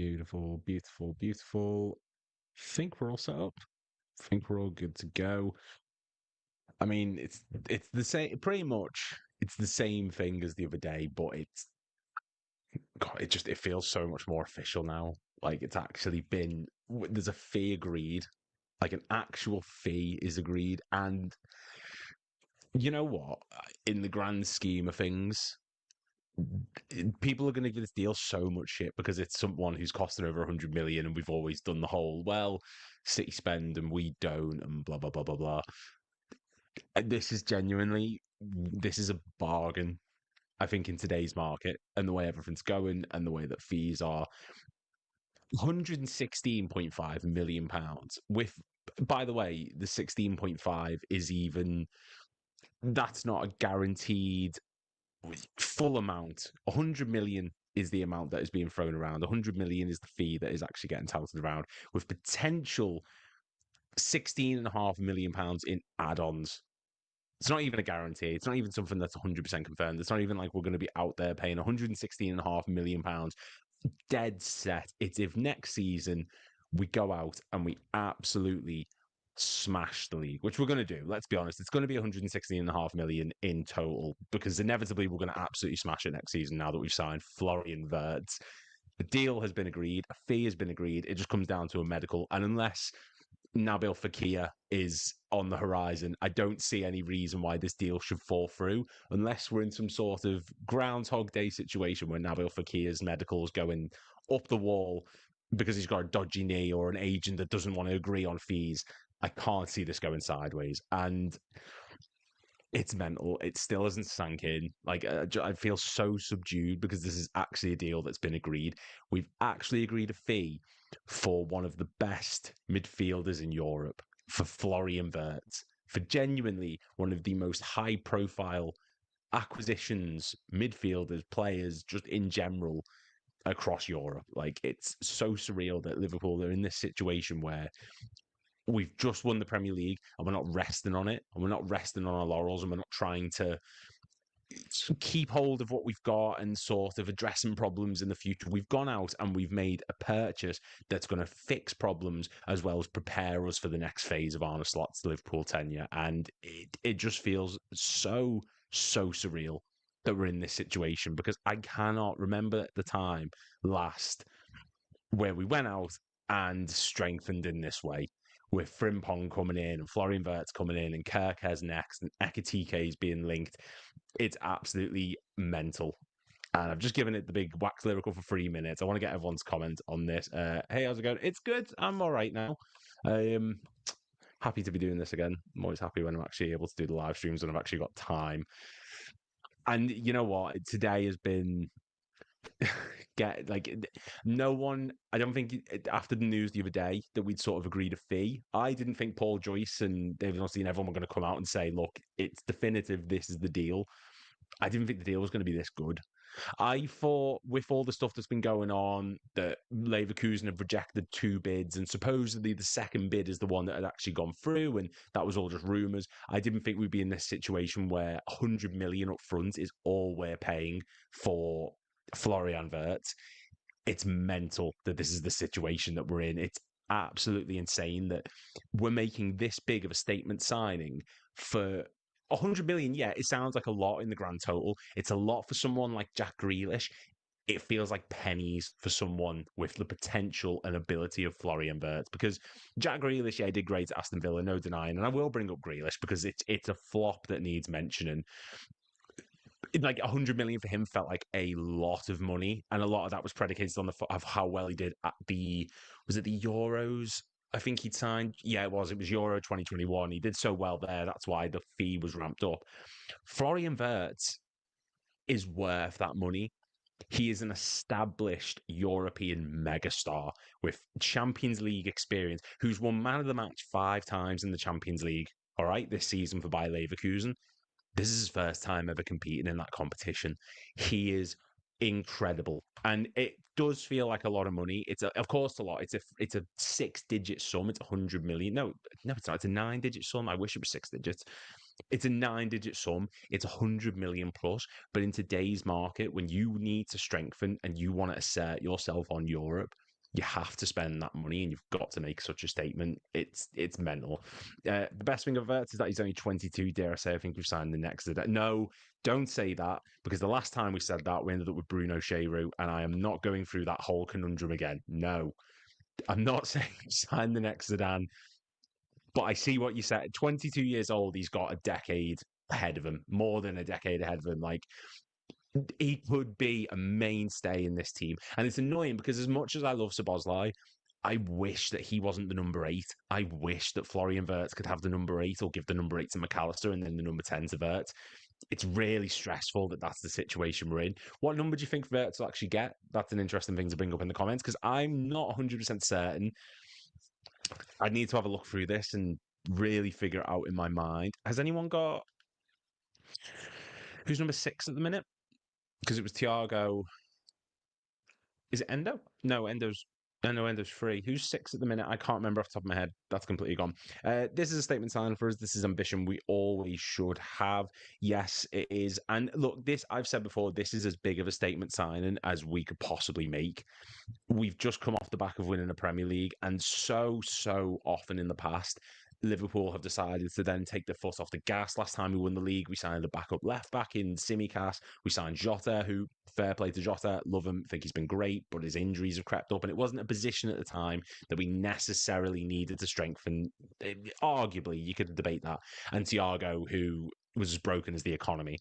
Beautiful, beautiful, beautiful. Think we're all set up. Think we're all good to go. I mean, it's the same, pretty much. It's the same thing as the other day, but it's God, it feels so much more official now. Like it's actually been there's a fee agreed, like an actual fee is agreed, and you know what? In the grand scheme of things, people are going to give this deal so much shit because it's someone who's costing over 100 million, and we've always done the whole City spend and we don't, and blah blah blah blah blah. And this is a bargain. I think in today's market and the way everything's going and the way that fees are, £116.5 million. With, by the way, the 16.5 is even that's not a guaranteed full amount. 100 million is the amount that is being thrown around. 100 million is the fee that is actually getting touted around, with potential £16.5 million in add-ons. It's not even a guarantee. It's not even something that's 100% confirmed. It's not even like we're going to be out there paying £116.5 million dead set. It's if next season we go out and we absolutely smash the league, which we're going to do. Let's be honest. It's going to be 116.5 million in total because inevitably we're going to absolutely smash it next season now that we've signed Florian Wirtz. The deal has been agreed. A fee has been agreed. It just comes down to a medical. And unless Nabil Fekir is on the horizon, I don't see any reason why this deal should fall through unless we're in some sort of Groundhog Day situation where Nabil Fekir's medical is going up the wall because he's got a dodgy knee or an agent that doesn't want to agree on fees. I can't see this going sideways. And it's mental. It still hasn't sunk in. Like, I feel so subdued because this is actually a deal that's been agreed. We've actually agreed a fee for one of the best midfielders in Europe, for Florian Wirtz, for genuinely one of the most high-profile acquisitions, midfielders, players, just in general across Europe. Like, it's so surreal that Liverpool are in this situation where we've just won the Premier League and we're not resting on it, and we're not resting on our laurels, and we're not trying to keep hold of what we've got and sort of addressing problems in the future. We've gone out and we've made a purchase that's going to fix problems as well as prepare us for the next phase of Arne Slot's Liverpool tenure. And it just feels so surreal that we're in this situation because I cannot remember the time last where we went out and strengthened in this way, with Frimpong coming in and Florian Wirtz coming in and Kirkes next and Ekatike is being linked. It's absolutely mental. And I've just given it the big wax lyrical for 3 minutes. I want to get everyone's comment on this. Hey, how's it going? It's good. I'm all right now. Happy to be doing this again. I'm always happy when I'm actually able to do the live streams and I've actually got time. And you know what? Today has been get like no one. I don't think after the news the other day that we'd sort of agreed a fee. I didn't think Paul Joyce and David Austin and everyone were going to come out and say, "Look, it's definitive. This is the deal." I didn't think the deal was going to be this good. I thought with all the stuff that's been going on, that Leverkusen have rejected 2 bids, and supposedly the second bid is the one that had actually gone through, and that was all just rumours. I didn't think we'd be in this situation where 100 million up front is all we're paying for Florian Wirtz. It's mental that this is the situation that we're in. It's absolutely insane that we're making this big of a statement signing for 100 million. Yeah, it sounds like a lot in the grand total. It's a lot for someone like Jack Grealish. It feels like pennies for someone with the potential and ability of Florian Wirtz, because Jack Grealish, yeah, did great at Aston Villa, no denying, and I will bring up Grealish because it's a flop that needs mentioning. Like 100 million for him felt like a lot of money, and a lot of that was predicated on of how well he did at was it the Euros? I think he'd signed. Yeah, it was Euro 2021. He did so well there. That's why the fee was ramped up. Florian Wirtz is worth that money. He is an established European megastar with Champions League experience, who's won man of the match 5 times in the Champions League, all right, this season for Bayer Leverkeusen. This is his first time ever competing in that competition. He is incredible, and it does feel like a lot of money. Of course, a lot. It's a 6-digit sum. It's 100 million. No, it's not. It's a 9-digit sum. I wish it was 6 digits. It's a 9-digit sum. It's 100 million plus. But in today's market, when you need to strengthen and you want to assert yourself on Europe, You have to spend that money, and you've got to make such a statement. It's mental. The best thing of Wirtz is that he's only 22. Dare I say? I think we've signed the next. No, don't say that, because the last time we said that, we ended up with Bruno Cheru, and I am not going through that whole conundrum again. No, I'm not saying sign the next Zidane, but I see what you said. 22 years old, he's got a decade ahead of him, more than a decade ahead of him. Like, he could be a mainstay in this team. And it's annoying because as much as I love Szoboszlai, I wish that he wasn't the number 8. I wish that Florian Wirtz could have the number 8 or give the number 8 to McAllister and then the number 10 to Wirtz. It's really stressful that that's the situation we're in. What number do you think Wirtz will actually get? That's an interesting thing to bring up in the comments, because I'm not 100% certain. I need to have a look through this and really figure it out in my mind. Has anyone got... Who's number 6 at the minute? Because it was Thiago. Is it Endo? No, Endo's... No, Endo's 3. Who's 6 at the minute? I can't remember off the top of my head. That's completely gone. This is a statement sign for us. This is ambition we always should have. Yes, it is. And look, this, I've said before, this is as big of a statement signing as we could possibly make. We've just come off the back of winning a Premier League, and so often in the past, Liverpool have decided to then take their foot off the gas. Last time we won the league, we signed a backup left back in Tsimikas. We signed Jota, who, fair play to Jota, love him, think he's been great, but his injuries have crept up, and it wasn't a position at the time that we necessarily needed to strengthen. Arguably, you could debate that. And Thiago, who was as broken as the economy.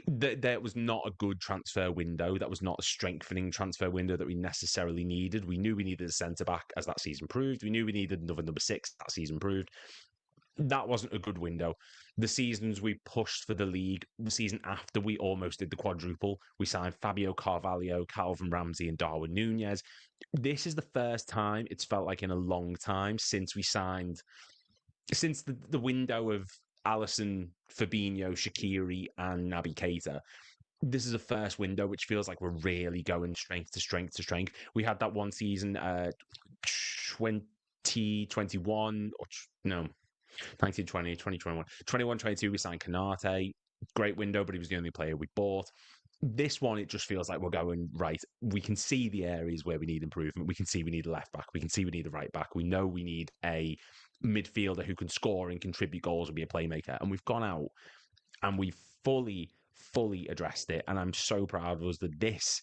That was not a good transfer window. That was not a strengthening transfer window that we necessarily needed. We knew we needed a centre-back, as that season proved. We knew we needed another number 6, that season proved. That wasn't a good window. The seasons we pushed for the league, the season after we almost did the quadruple, we signed Fabio Carvalho, Calvin Ramsey, and Darwin Nunez. This is the first time it's felt like in a long time since we signed, since the window of Alisson, Fabinho, Shaqiri, and Naby Keita. This is a first window which feels like we're really going strength to strength to strength. We had that one season, 2021, or no, 1920, 2021, 21, 22, we signed Kanate. Great window, but he was the only player we bought. This one, it just feels like we're going right. We can see the areas where we need improvement. We can see we need a left back. We can see we need a right back. We know we need a midfielder who can score and contribute goals and be a playmaker. And we've gone out and we've fully addressed it. And I'm so proud of us that this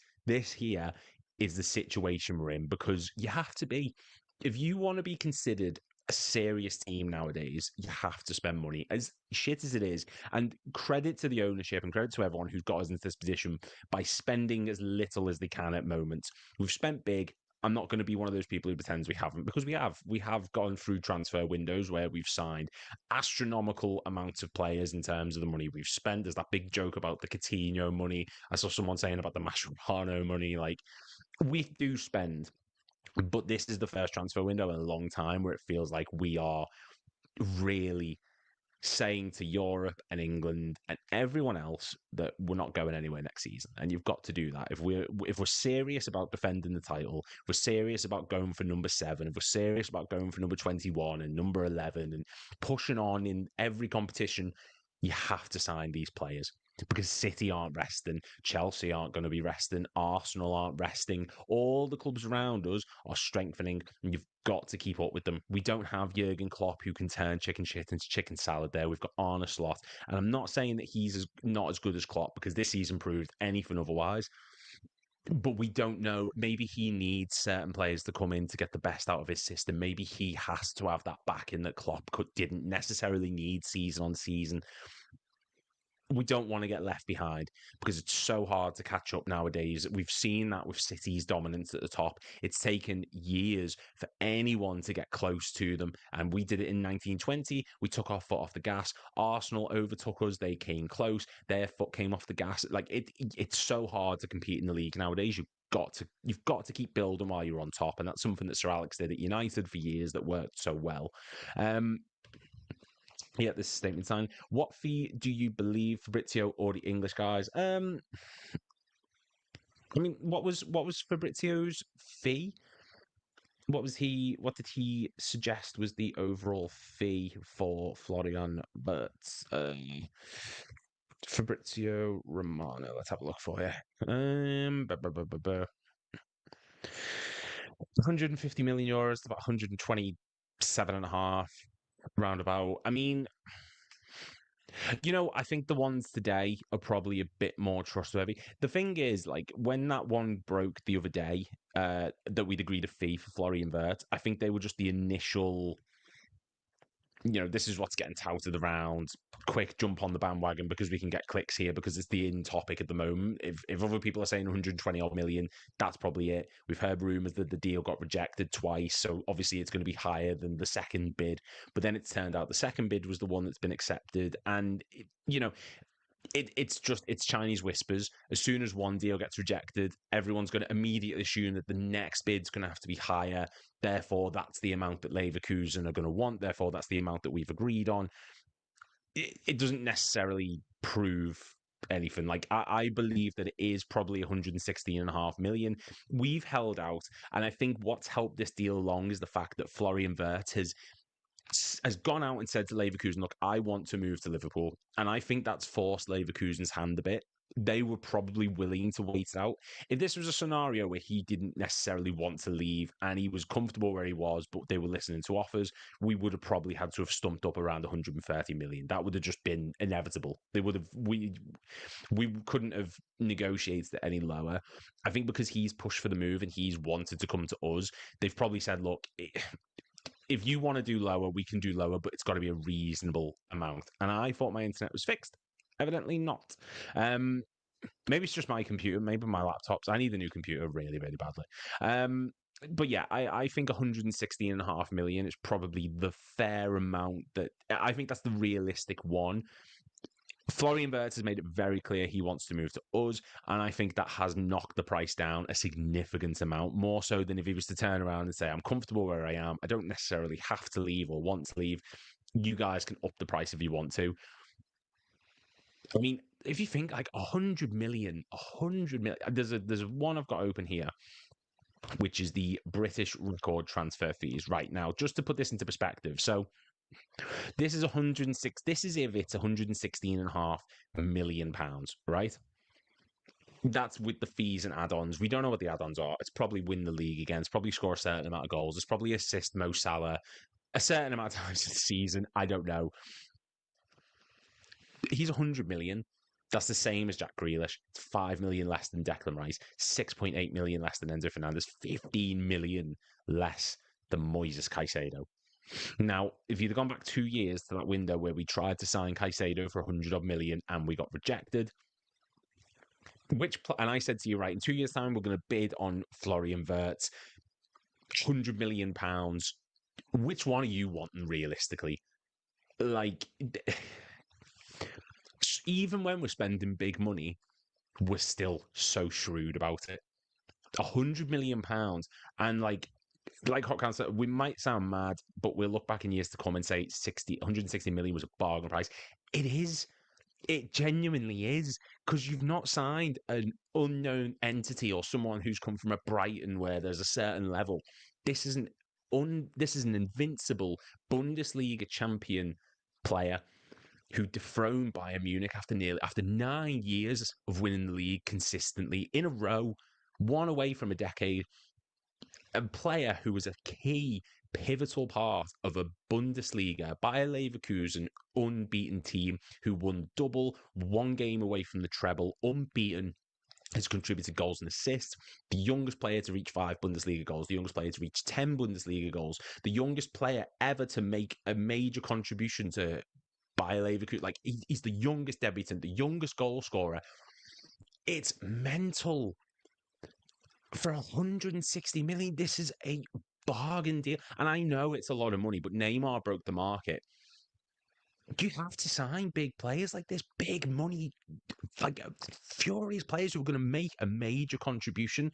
here is the situation we're in, because you have to be, if you want to be considered a serious team nowadays, you have to spend money, as shit as it is. And credit to the ownership and credit to everyone who's got us into this position by spending as little as they can at moments. We've spent big. I'm not going to be one of those people who pretends we haven't, because we have. We have gone through transfer windows where we've signed astronomical amounts of players in terms of the money we've spent. There's that big joke about the Coutinho money. I saw someone saying about the Mascherano money. Like, we do spend. But this is the first transfer window in a long time where it feels like we are really saying to Europe and England and everyone else that we're not going anywhere next season. And you've got to do that. If we're serious about defending the title, if we're serious about going for number 7, if we're serious about going for number 21 and number 11 and pushing on in every competition, you have to sign these players. Because City aren't resting, Chelsea aren't going to be resting, Arsenal aren't resting. All the clubs around us are strengthening, and you've got to keep up with them. We don't have Jurgen Klopp who can turn chicken shit into chicken salad there. We've got Arne Slot. And I'm not saying that he's not as good as Klopp, because this season proved anything otherwise. But we don't know. Maybe he needs certain players to come in to get the best out of his system. Maybe he has to have that backing that Klopp didn't necessarily need season on season. We don't want to get left behind, because it's so hard to catch up nowadays. We've seen that with City's dominance at the top. It's taken years for anyone to get close to them. And we did it in 1920. We took our foot off the gas. Arsenal overtook us. They came close. Their foot came off the gas. Like, it's so hard to compete in the league nowadays. You've got to keep building while you're on top. And that's something that Sir Alex did at United for years that worked so well. Yeah, this is statement sign. What fee do you believe Fabrizio or the English guys? I mean, what was Fabrizio's fee? What did he suggest was the overall fee for Florian? But Fabrizio Romano. Let's have a look for you. 150 million euros, about 127 and a half, roundabout. I mean, I think the ones today are probably a bit more trustworthy. The thing is, like, when that one broke the other day, that we'd agreed a fee for Florian Wirtz, I think they were just the initial, this is what's getting touted around. Quick jump on the bandwagon because we can get clicks here because it's the in topic at the moment. If other people are saying 120 odd million, that's probably it. We've heard rumors that the deal got rejected twice, so obviously it's going to be higher than the second bid. But then it's turned out the second bid was the one that's been accepted, and it's Chinese whispers. As soon as one deal gets rejected, everyone's going to immediately assume that the next bid's going to have to be higher. Therefore, that's the amount that Leverkusen are going to want. Therefore, that's the amount that we've agreed on. It doesn't necessarily prove anything. Like, I believe that it is probably 116.5 million. We've held out, and I think what's helped this deal along is the fact that Florian Wirtz has gone out and said to Leverkusen, look, I want to move to Liverpool. And I think that's forced Leverkusen's hand a bit. They were probably willing to wait it out. If this was a scenario where he didn't necessarily want to leave and he was comfortable where he was, but they were listening to offers, we would have probably had to have stumped up around 130 million. That would have just been inevitable. We couldn't have negotiated it any lower. I think because he's pushed for the move and he's wanted to come to us, they've probably said, look, if you want to do lower, we can do lower, but it's got to be a reasonable amount. And I thought my internet was fixed. Evidently not. Maybe it's just my computer, maybe my laptops. I need a new computer really, really badly. But yeah, I think 116.5 million is probably the fair amount that I think that's the realistic one. Florian Wirtz has made it very clear he wants to move to us, and I think that has knocked the price down a significant amount, more so than if he was to turn around and say, I'm comfortable where I am, I don't necessarily have to leave or want to leave, you guys can up the price if you want to. I mean, if you think like 100 million, there's one I've got open here, which is the British record transfer fees right now, just to put this into perspective. So this is 106. This is if it's 116.5 million pounds, right? That's with the fees and add-ons. We don't know what the add-ons are. It's probably win the league again. It's probably score a certain amount of goals. It's probably assist Mo Salah a certain amount of times in the season. I don't know. He's 100 million. That's the same as Jack Grealish. It's 5 million less than Declan Rice. 6.8 million less than Enzo Fernandez. 15 million less than Moises Caicedo. Now, if you'd have gone back 2 years to that window where we tried to sign Caicedo for 100 odd million and we got rejected, and I said to you, right, in 2 years' time, we're going to bid on Florian Wirtz, 100 million pounds. Which one are you wanting realistically? Like, even when we're spending big money, we're still so shrewd about it. 100 million pounds, and like Hotcan said, we might sound mad, but we'll look back in years to come and say 160 million was a bargain price. It is. It genuinely is, because you've not signed an unknown entity or someone who's come from a Brighton where there's a certain level. This is an invincible Bundesliga champion player who dethroned Bayern Munich after 9 years of winning the league consistently in a row, one away from a decade. A player who was a key, pivotal part of a Bundesliga, Bayer Leverkeusen, unbeaten team who won double, one game away from the treble, unbeaten, has contributed goals and assists. The youngest player to reach 5 Bundesliga goals, the youngest player to reach 10 Bundesliga goals, the youngest player ever to make a major contribution to Bayer Leverkusen. Like, he's the youngest debutant, the youngest goal scorer. It's mental. For 160 million, this is a bargain deal. And I know it's a lot of money, but Neymar broke the market. You have to sign big players like this, big money, like furious players who are going to make a major contribution.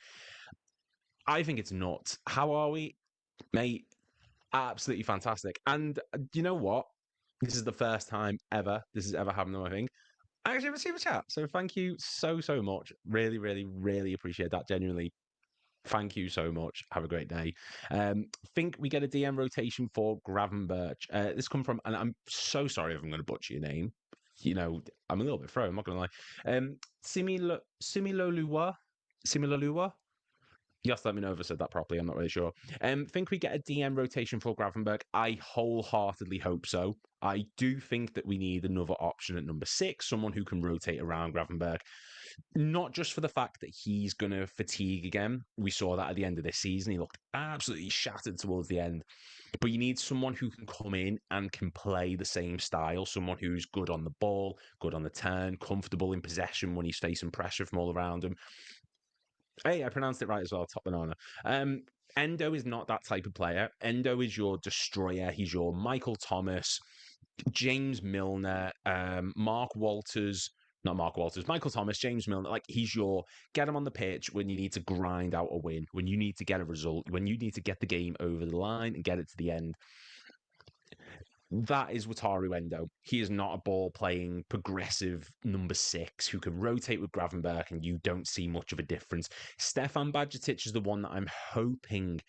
I think it's nuts. How are we, mate? Absolutely fantastic. And you know what? This is the first time ever this has ever happened on my thing. I actually have a super chat. So thank you so much. Really, really, really appreciate that. Genuinely. Thank you so much. Have a great day. Think we get a DM rotation for Gravenberch. This come from, and I'm so sorry if I'm going to butcher your name. I'm a little bit thrown, I'm not going to lie. Similolua? You have to let me know if I said that properly. I'm not really sure. Think we get a DM rotation for Gravenberg? I wholeheartedly hope so. I do think that we need another option at number 6, someone who can rotate around Gravenberg. Not just for the fact that he's going to fatigue again. We saw that at the end of this season. He looked absolutely shattered towards the end. But you need someone who can come in and can play the same style. Someone who's good on the ball, good on the turn, comfortable in possession when he's facing pressure from all around him. Hey, I pronounced it right as well, top banana. Endo is not that type of player. Endo is your destroyer. He's your Michael Thomas, James Milner, Mark Walters, not Mark Walters, Michael Thomas, James Milner. Like, he's your get him on the pitch when you need to grind out a win, when you need to get a result, when you need to get the game over the line and get it to the end. That is Wataru Endo. He is not a ball playing progressive number 6 who can rotate with Gravenberg and you don't see much of a difference. Stefan Bajcetic is the one that I'm hoping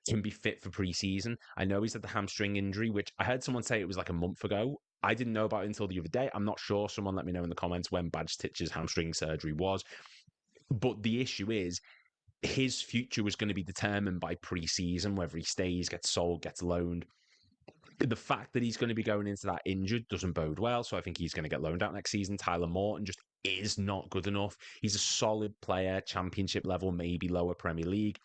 can be fit for preseason. I know he's had the hamstring injury, which I heard someone say it was like a month ago. I didn't know about it until the other day. I'm not sure. Someone let me know in the comments when Bajcetic's hamstring surgery was. But the issue is his future was going to be determined by preseason, whether he stays, gets sold, gets loaned. The fact that he's going to be going into that injured doesn't bode well. So I think he's going to get loaned out next season. Tyler Morton just is not good enough. He's a solid player, championship level, maybe lower Premier League,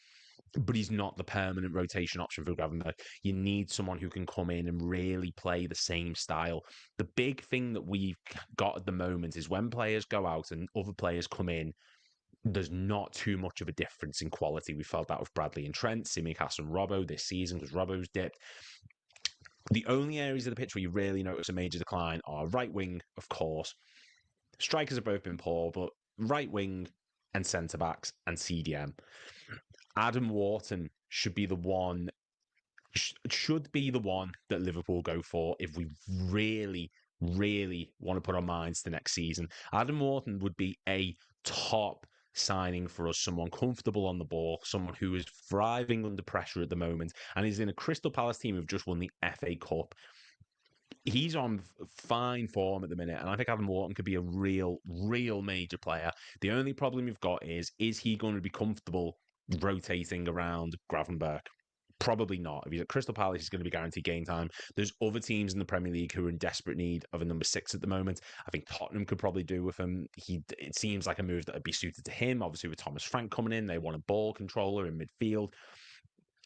but he's not the permanent rotation option for Gravenberg. You need someone who can come in and really play the same style. The big thing that we've got at the moment is when players go out and other players come in, there's not too much of a difference in quality. We felt that with Bradley and Trent, Tsimikas and Robbo this season because Robbo's dipped. The only areas of the pitch where you really notice a major decline are right wing, of course. Strikers have both been poor, but right wing and centre backs and CDM. Adam Wharton should be the one that Liverpool go for if we really, really want to put our minds to next season. Adam Wharton would be a top signing for us, someone comfortable on the ball, someone who is thriving under pressure at the moment, and is in a Crystal Palace team who've just won the FA Cup. He's on fine form at the minute, and I think Adam Wharton could be a real major player. The only problem you've got is he going to be comfortable rotating around Gravenberg? Probably not. If he's at Crystal Palace, he's going to be guaranteed game time. There's other teams in the Premier League who are in desperate need of a number 6 at the moment. I think Tottenham could probably do with him. It seems like a move that would be suited to him. Obviously, with Thomas Frank coming in, they want a ball controller in midfield.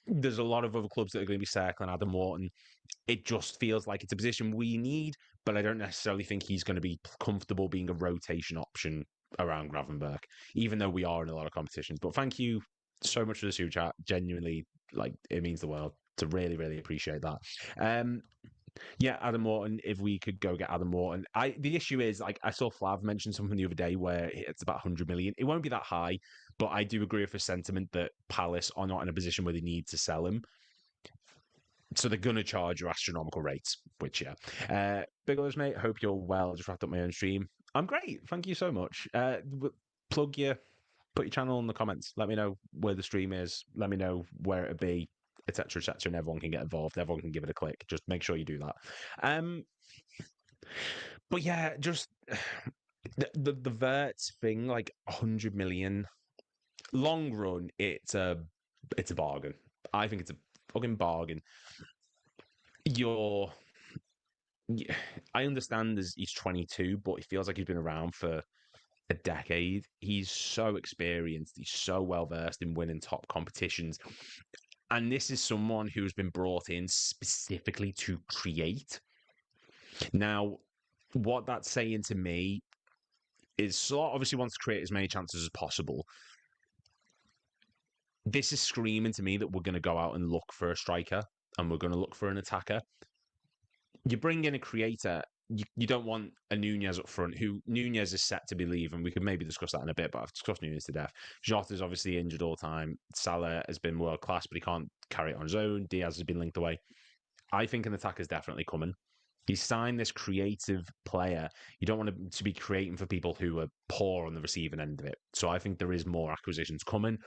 There's a lot of other clubs that are going to be circling Adam Wharton. It just feels like it's a position we need, but I don't necessarily think he's going to be comfortable being a rotation option around Gravenberg, even though we are in a lot of competitions. But thank you so much for the super chat. Genuinely, like, it means the world to really, really appreciate that. Yeah, Adam Wharton, if we could go get Adam Wharton. The issue is, like, I saw Flav mention something the other day where it's about 100 million. It won't be that high, but I do agree with the sentiment that Palace are not in a position where they need to sell him. So they're going to charge you astronomical rates, which, yeah. Big Others, mate, hope you're well. Just wrapped up my own stream. I'm great. Thank you so much. Put your channel in the comments. Let me know where the stream is. Let me know where it'll be, etc., etc., and everyone can get involved. Everyone can give it a click. Just make sure you do that. But yeah, just the Wirtz thing, like 100 million, long run, it's a bargain. I think it's a fucking bargain. I understand he's 22, but he feels like he's been around for a decade. He's so experienced. He's so well versed in winning top competitions. And this is someone who's been brought in specifically to create. Now, what that's saying to me is Slot obviously wants to create as many chances as possible. This is screaming to me that we're going to go out and look for a striker and we're going to look for an attacker. You bring in a creator, you don't want a Nunez up front, who Nunez is set to be leaving. We could maybe discuss that in a bit, but I've discussed Nunez to death. Jota is obviously injured all the time. Salah has been world class, but he can't carry it on his own. Diaz has been linked away. I think an attacker is definitely coming. He's signed this creative player. You don't want to be creating for people who are poor on the receiving end of it. So I think there is more acquisitions coming.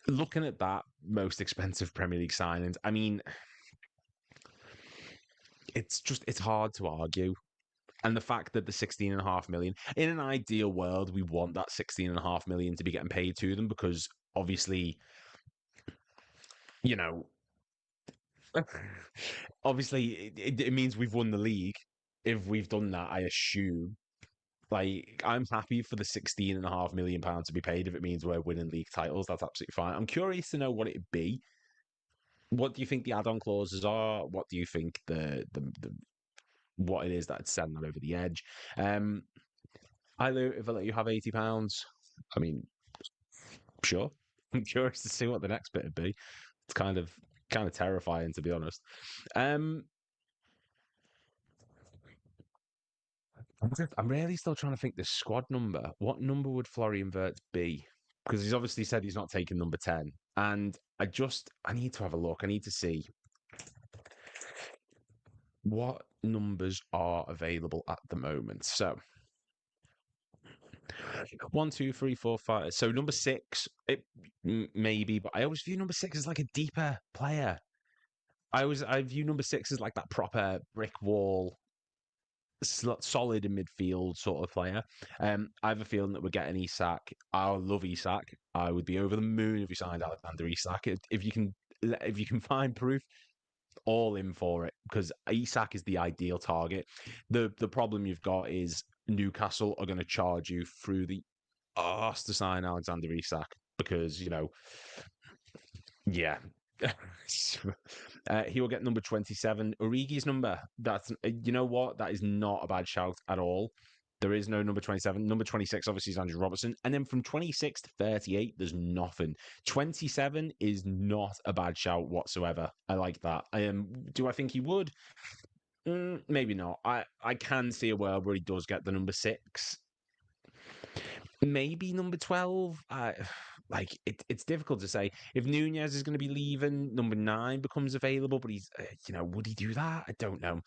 Looking at that most expensive Premier League signings, I mean, it's hard to argue. And the fact that the 16.5 million, in an ideal world, we want that 16.5 million to be getting paid to them because obviously, you know, obviously it means we've won the league. If we've done that, I assume. Like, I'm happy for the 16.5 million pounds to be paid if it means we're winning league titles. That's absolutely fine. I'm curious to know what it'd be. What do you think the add-on clauses are? What do you think the what it is that'd send that over the edge? I Lou, if I let you have £80, I mean, sure. I'm curious to see what the next bit would be. It's kind of terrifying, to be honest. Um, I'm really still trying to think the squad number. What number would Florian Wirtz be? Because he's obviously said he's not taking number 10. And I need to have a look. I need to see what numbers are available at the moment. So, one, two, three, four, five. So, number six, maybe, but I always view number six as like a deeper player. I view number six as like that proper brick wall, solid in midfield sort of player. I have a feeling that we're getting Isak. I love Isak. I would be over the moon if we signed Alexander Isak. If you can find proof, all in for it because Isak is the ideal target. The problem you've got is Newcastle are going to charge you through the arse to sign Alexander Isak because yeah. He will get number 27. Origi's number. That's you know what? That is not a bad shout at all. There is no number 27. Number 26, obviously, is Andrew Robertson. And then from 26 to 38, there's nothing. 27 is not a bad shout whatsoever. I like that. Do I think he would? Maybe not. I can see a world where he does get the number 6. Maybe number 12. It's difficult to say. If Nunez is going to be leaving, number 9 becomes available, but he's, would he do that? I don't know.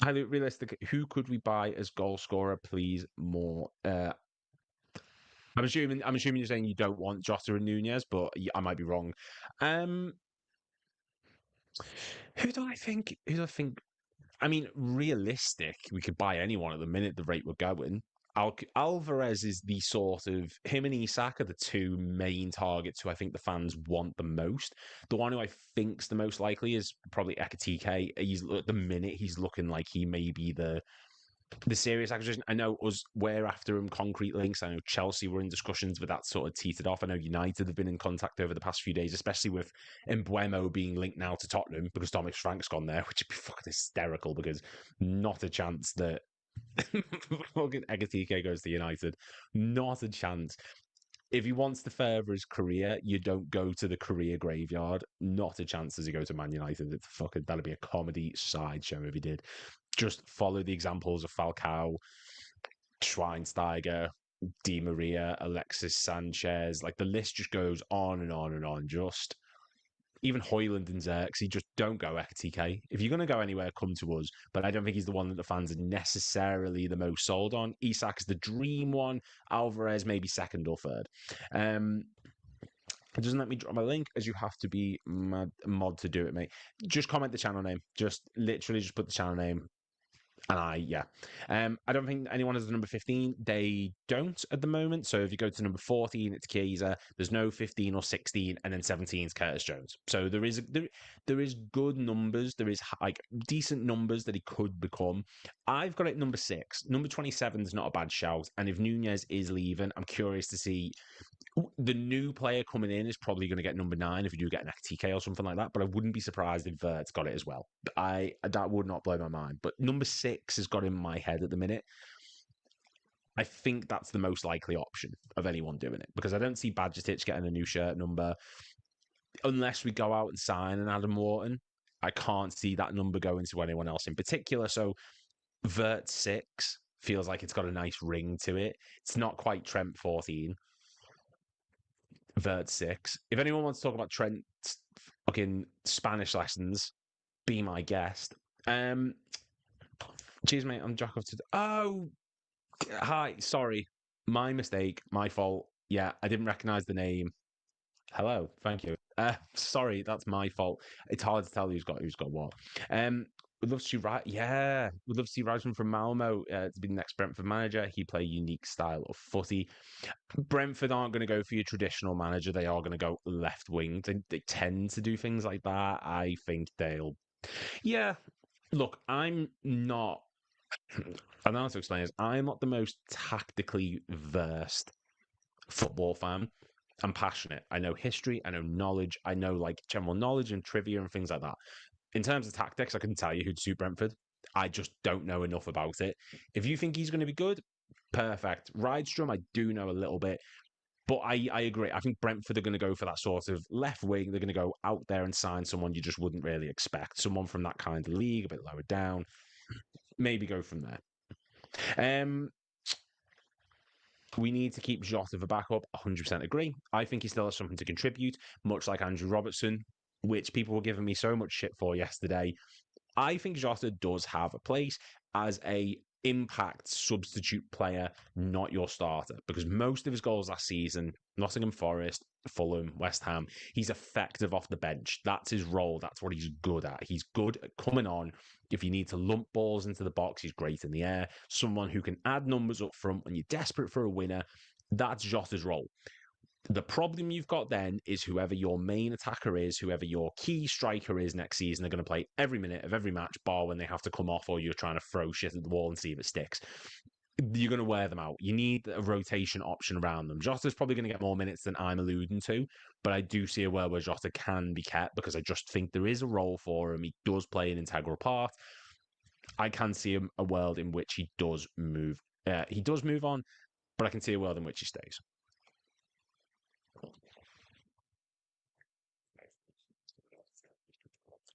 Highly realistic. Who could we buy as goal scorer, please? More. I'm assuming you're saying you don't want Jota and Nunez, but I might be wrong. Who do I think? I mean, realistic. We could buy anyone at the minute the rate we're going. Alvarez is the sort of him and Isak are the two main targets who I think the fans want the most. The one who I think's the most likely is probably Ekatike. At the minute he's looking like he may be the serious acquisition. I know we're after him concrete links. I know Chelsea were in discussions, but that sort of teetered off. I know United have been in contact over the past few days, especially with Mbeumo being linked now to Tottenham because Thomas Frank's gone there, which would be fucking hysterical because not a chance that fucking Ekatike goes to United. Not a chance. If he wants to further his career, you don't go to the career graveyard. Not a chance does he go to Man United. That'd be a comedy sideshow if he did. Just follow the examples of Falcao, Schweinsteiger, Di Maria, Alexis Sanchez. Like the list just goes on and on and on. Just even Hoyland and Xerxes, just don't go Ekatike. If you're going to go anywhere, come to us. But I don't think he's the one that the fans are necessarily the most sold on. Isak's the dream one. Alvarez maybe second or third. It doesn't let me drop my link as you have to be mod to do it, mate. Just comment the channel name. Just literally just put the channel name. And I don't think anyone has the number 15. They don't at the moment. So if you go to number 14, it's Chiesa. There's no 15 or 16, and then 17 is Curtis Jones. So there is good numbers. There is like decent numbers that he could become. I've got it number 6. Number 27 is not a bad shout. And if Nunez is leaving, I'm curious to see. The new player coming in is probably going to get number 9 if you do get an TK or something like that. But I wouldn't be surprised if Vert's got it as well. That would not blow my mind. But number 6 has got in my head at the minute. I think that's the most likely option of anyone doing it because I don't see Badgertich getting a new shirt number unless we go out and sign an Adam Wharton. I can't see that number going to anyone else in particular. So Vert 6 feels like it's got a nice ring to it. It's not quite Trent 14. Vert 6. If anyone wants to talk about Trent's fucking Spanish lessons, be my guest. Cheers, mate. I'm Jack of today. Oh, hi. Sorry. My mistake. My fault. Yeah, I didn't recognize the name. Hello. Thank you. Sorry, that's my fault. It's hard to tell who's got what. We'd love to see right. Yeah, we'd love to see Rising from Malmo to be the next Brentford manager. He play a unique style of footy. Brentford aren't going to go for your traditional manager. They are going to go left wing. They tend to do things like that. I think they'll. Yeah, look, I'm not. I don't know how to explain this. I'm not the most tactically versed football fan. I'm passionate. I know history. I know knowledge. I know like general knowledge and trivia and things like that. In terms of tactics, I couldn't tell you who'd suit Brentford. I just don't know enough about it. If you think he's going to be good, perfect. Rydstrom, I do know a little bit, but I agree. I think Brentford are going to go for that sort of left wing. They're going to go out there and sign someone you just wouldn't really expect. Someone from that kind of league, a bit lower down. Maybe go from there. Um, we need to keep Jota for backup. 100% agree. I think he still has something to contribute, much like Andrew Robertson, which people were giving me so much shit for yesterday. I think Jota does have a place as a impact substitute player, not your starter, because most of his goals last season, Nottingham Forest, Fulham, West Ham, he's effective off the bench. That's his role. That's what he's good at. He's good at coming on. If you need to lump balls into the box, he's great in the air. Someone who can add numbers up front when you're desperate for a winner. That's Jota's role. The problem you've got then is whoever your main attacker is, whoever your key striker is next season, they're going to play every minute of every match, bar when they have to come off or you're trying to throw shit at the wall and see if it sticks. You're going to wear them out. You need a rotation option around them. Jota's probably going to get more minutes than I'm alluding to, but I do see a world where Jota can be kept because I just think there is a role for him. He does play an integral part. I can see a world in which he does move. He does move on, but I can see a world in which he stays.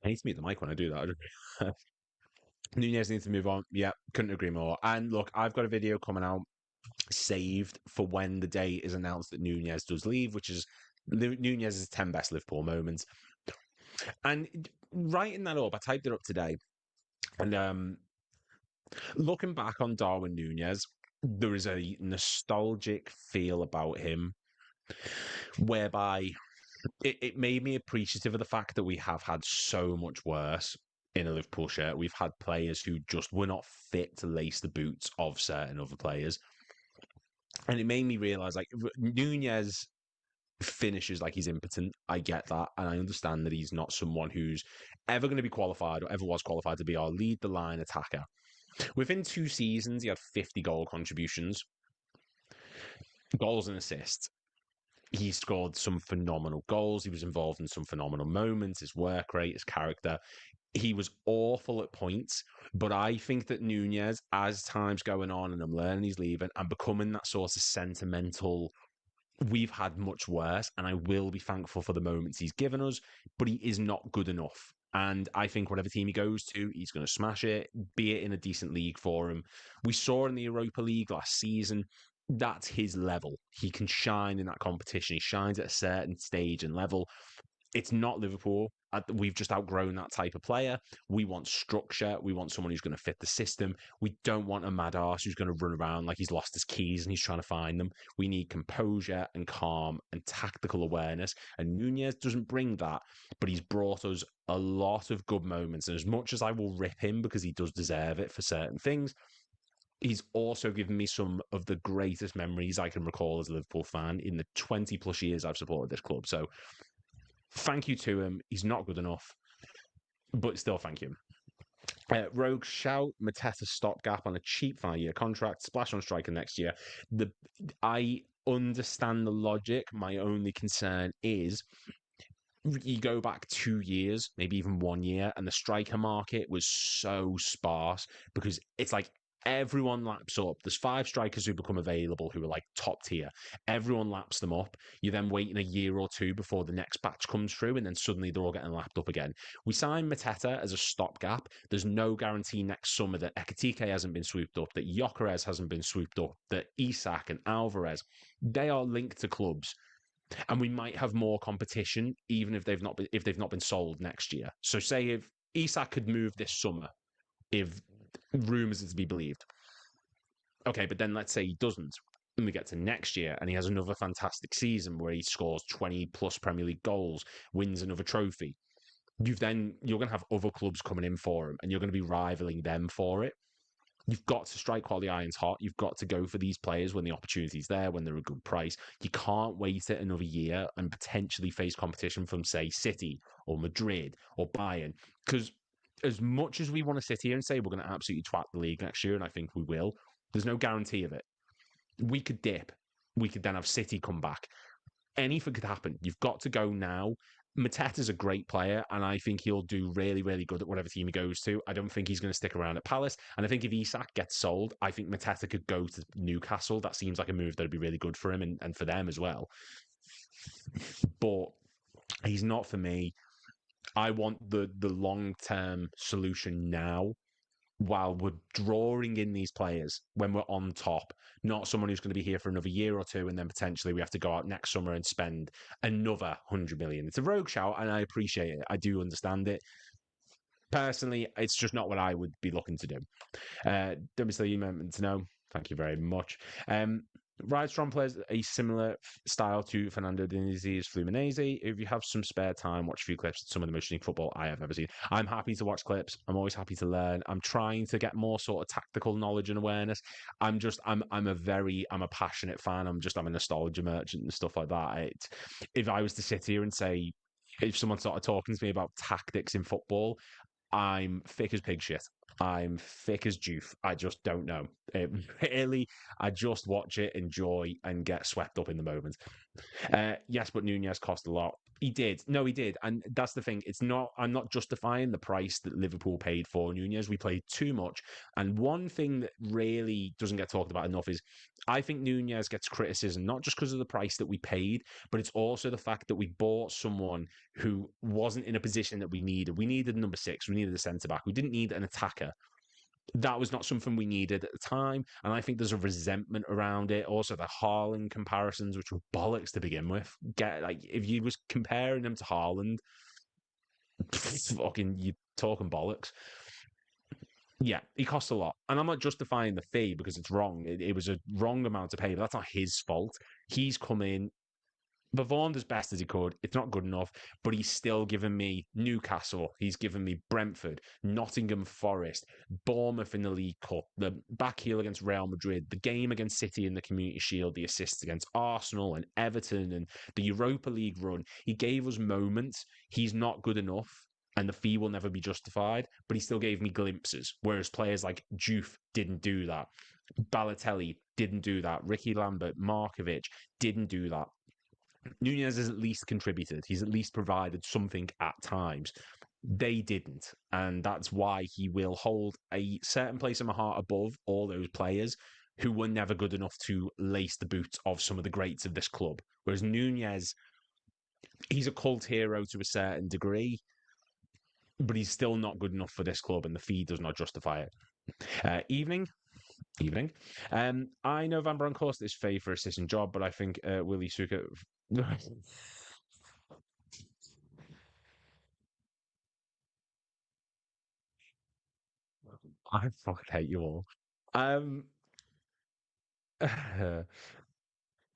I need to mute the mic when I do that. Nunez needs to move on. Yeah, couldn't agree more. And look, I've got a video coming out saved for when the day is announced that Nunez does leave, which is Nunez's 10 best Liverpool moments. And writing that up, I typed it up today. And looking back on Darwin Nunez, there is a nostalgic feel about him whereby it made me appreciative of the fact that we have had so much worse in a Liverpool shirt. We've had players who just were not fit to lace the boots of certain other players. And it made me realise, like, Nunez finishes like he's impotent. I get that. And I understand that he's not someone who's ever going to be qualified or ever was qualified to be our lead the line attacker. Within 2 seasons, he had 50 goal contributions, goals and assists. He scored some phenomenal goals. He was involved in some phenomenal moments, his work rate, his character. He was awful at points, but I think that Nunez, as time's going on and I'm learning he's leaving, I'm becoming that sort of sentimental. We've had much worse, and I will be thankful for the moments he's given us, but he is not good enough. And I think whatever team he goes to, he's going to smash it, be it in a decent league for him. We saw in the Europa League last season, that's his level. He can shine in that competition. He shines at a certain stage and level. It's not Liverpool. We've just outgrown that type of player. We want structure. We want someone who's going to fit the system. We don't want a mad arse who's going to run around like he's lost his keys and he's trying to find them. We need composure and calm and tactical awareness. And Nunez doesn't bring that, but he's brought us a lot of good moments. And as much as I will rip him because he does deserve it for certain things, he's also given me some of the greatest memories I can recall as a Liverpool fan in the 20 plus years I've supported this club. So thank you to him. He's not good enough, but still thank you. Rogue shout Mateta stopgap on a cheap 5-year contract, splash on striker next year. I understand the logic. My only concern is you go back 2 years, maybe even 1 year, and the striker market was so sparse because it's like everyone laps up. There's 5 strikers who become available who are like top tier. Everyone laps them up. You're then waiting a year or 2 before the next batch comes through, and then suddenly they're all getting lapped up again. We signed Mateta as a stopgap. There's no guarantee next summer that Ekitike hasn't been swooped up, that Gyökeres hasn't been swooped up, that Isak and Alvarez, they are linked to clubs. And we might have more competition, even if they've not been sold next year. So, say if Isak could move this summer, if rumours are to be believed, okay, but then let's say he doesn't, and we get to next year, and he has another fantastic season where he scores 20 plus Premier League goals, wins another trophy. you're going to have other clubs coming in for him, and you're going to be rivaling them for it. You've got to strike while the iron's hot. You've got to go for these players when the opportunity's there, when they're a good price. You can't wait it another year and potentially face competition from, say, City or Madrid or Bayern. Because as much as we want to sit here and say we're going to absolutely twat the league next year, and I think we will, there's no guarantee of it. We could dip. We could then have City come back. Anything could happen. You've got to go now. Mateta's a great player, and I think he'll do really, really good at whatever team he goes to. I don't think he's going to stick around at Palace. And I think if Isak gets sold, I think Mateta could go to Newcastle. That seems like a move that would be really good for him and for them as well. But he's not for me. I want the long term solution now while we're drawing in these players when we're on top, not someone who's going to be here for another year or two, and then potentially we have to go out next summer and spend another 100 million. It's a rogue shout, and I appreciate it. I do understand it. Personally, it's just not what I would be looking to do. WC meant to know. Thank you very much. Rydstrom plays a similar style to Fernando Dinizi's Fluminense. If you have some spare time, watch a few clips of some of the most unique football I have ever seen. I'm happy to watch clips. I'm always happy to learn. I'm trying to get more sort of tactical knowledge and awareness. I'm a passionate fan. I'm a nostalgia merchant and stuff like that. If I was to sit here and say, if someone started talking to me about tactics in football, I'm thick as pig shit. I'm thick as juice. I just don't know. Really, I just watch it, enjoy, and get swept up in the moment. Yes, but Nunez cost a lot. He did. No, he did. And that's the thing. I'm not justifying the price that Liverpool paid for Nunez. We played too much. And one thing that really doesn't get talked about enough is I think Nunez gets criticism, not just because of the price that we paid, but it's also the fact that we bought someone who wasn't in a position that we needed. We needed number six. We needed a centre back. We didn't need an attacker. That was not something we needed at the time. And I think there's a resentment around it. Also, the Haaland comparisons, which were bollocks to begin with. If you was comparing them to Haaland, fucking, you talking bollocks. Yeah, he cost a lot. And I'm not justifying the fee because it's wrong. It was a wrong amount to pay, but that's not his fault. He's come in, performed as best as he could. It's not good enough, but he's still given me Newcastle. He's given me Brentford, Nottingham Forest, Bournemouth in the League Cup, the back heel against Real Madrid, the game against City in the Community Shield, the assists against Arsenal and Everton, and the Europa League run. He gave us moments. He's not good enough, and the fee will never be justified, but he still gave me glimpses, whereas players like Juve didn't do that. Balotelli didn't do that. Ricky Lambert, Markovic didn't do that. Nunez has at least contributed. He's at least provided something at times. They didn't. And that's why he will hold a certain place in my heart above all those players who were never good enough to lace the boots of some of the greats of this club. Whereas Nunez, he's a cult hero to a certain degree, but he's still not good enough for this club, and the fee does not justify it. Evening. I know Van Bronckhorst is favored for assistant job, but I think Willie Suka. I fucking hate you all. Um,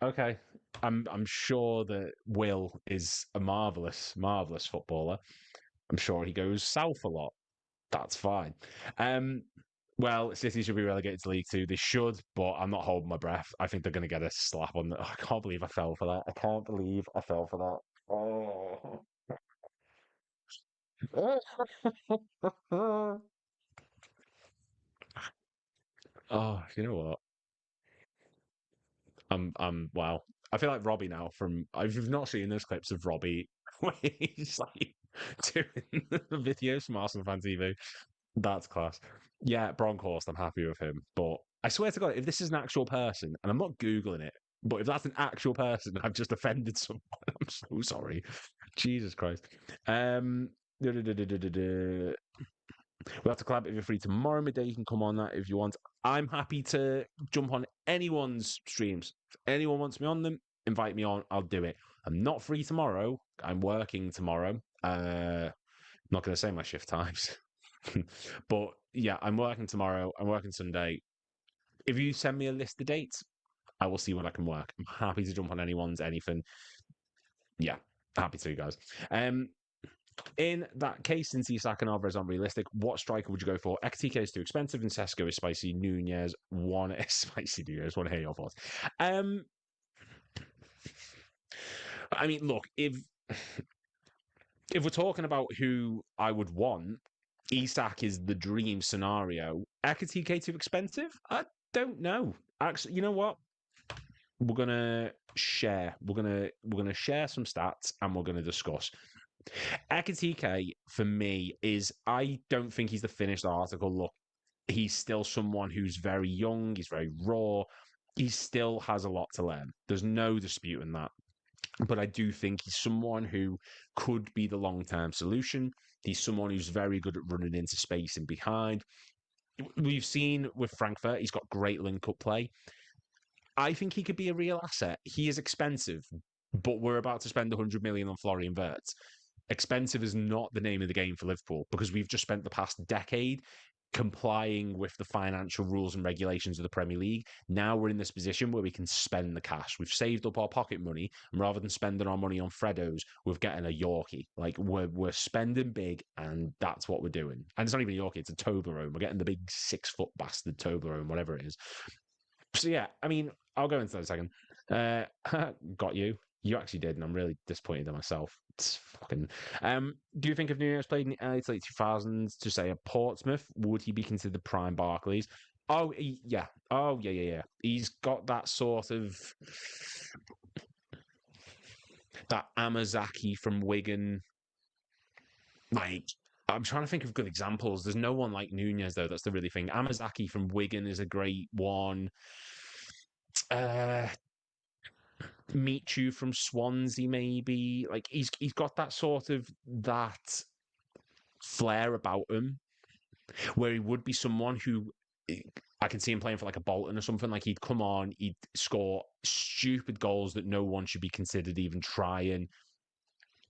okay, I'm sure that Will is a marvelous footballer. I'm sure he goes south a lot. That's fine. Um, well, City should be relegated to League Two. They should, but I'm not holding my breath. I think they're going to get a slap on the. I can't believe I fell for that. I can't believe I fell for that. Oh. Oh, you know what? Wow. I feel like Robbie now from. If you've not seen those clips of Robbie where he's like doing the videos from Arsenal Fan TV, that's class. Yeah, Bronkhorst, I'm happy with him. But I swear to God, if this is an actual person, and I'm not Googling it, but if that's an actual person, I've just offended someone. I'm so sorry. Jesus Christ. Duh, duh, duh, duh, duh, duh, duh. We'll have to collab if you're free tomorrow midday. You can come on that if you want. I'm happy to jump on anyone's streams. If anyone wants me on them, invite me on. I'll do it. I'm not free tomorrow. I'm working tomorrow. Not going to say my shift times. But yeah, I'm working tomorrow. I'm working Sunday. If you send me a list of dates, I will see when I can work. I'm happy to jump on anyone's anything. Yeah, happy to, guys. In that case, since Isak and Alvarez aren't realistic, what striker would you go for? Ekatike is too expensive, and Sesko is spicy. Nunez, one is spicy. Nunez, want to hear your thoughts? Um, I mean, look, if we're talking about who I would want, Isak is the dream scenario. Ekatike too expensive? I don't know. Actually, you know what? We're gonna share. We're gonna share some stats and we're gonna discuss. Ekatike for me is I don't think he's the finished article. Look, he's still someone who's very young. He's very raw. He still has a lot to learn. There's no disputing that. But I do think he's someone who could be the long term solution. He's someone who's very good at running into space and behind. We've seen with Frankfurt, he's got great link up play. I think he could be a real asset. He is expensive, but we're about to spend 100 million on Florian Wirtz. Expensive is not the name of the game for Liverpool because we've just spent the past decade complying with the financial rules and regulations of the Premier League. Now we're in this position where we can spend the cash. We've saved up our pocket money, and rather than spending our money on Freddos, we're getting a Yorkie. Like we're spending big, and that's what we're doing. And it's not even a Yorkie; it's a Toblerone. We're getting the big 6 foot bastard Toblerone, whatever it is. So yeah, I mean, I'll go into that in a second. Got you. You actually did, and I'm really disappointed in myself. It's fucking. Do you think if Nunes played in the early to late 2000s to say a Portsmouth, would he be considered prime Barclays? Oh yeah. Oh yeah. He's got that sort of that Amazaki from Wigan. Like I'm trying to think of good examples. There's no one like Nunes though. That's the really thing. Amazaki from Wigan is a great one. Uh, Michu from Swansea, maybe. Like he's got that sort of that flair about him, where he would be someone who I can see him playing for like a Bolton or something. Like he'd come on, he'd score stupid goals that no one should be considered even trying,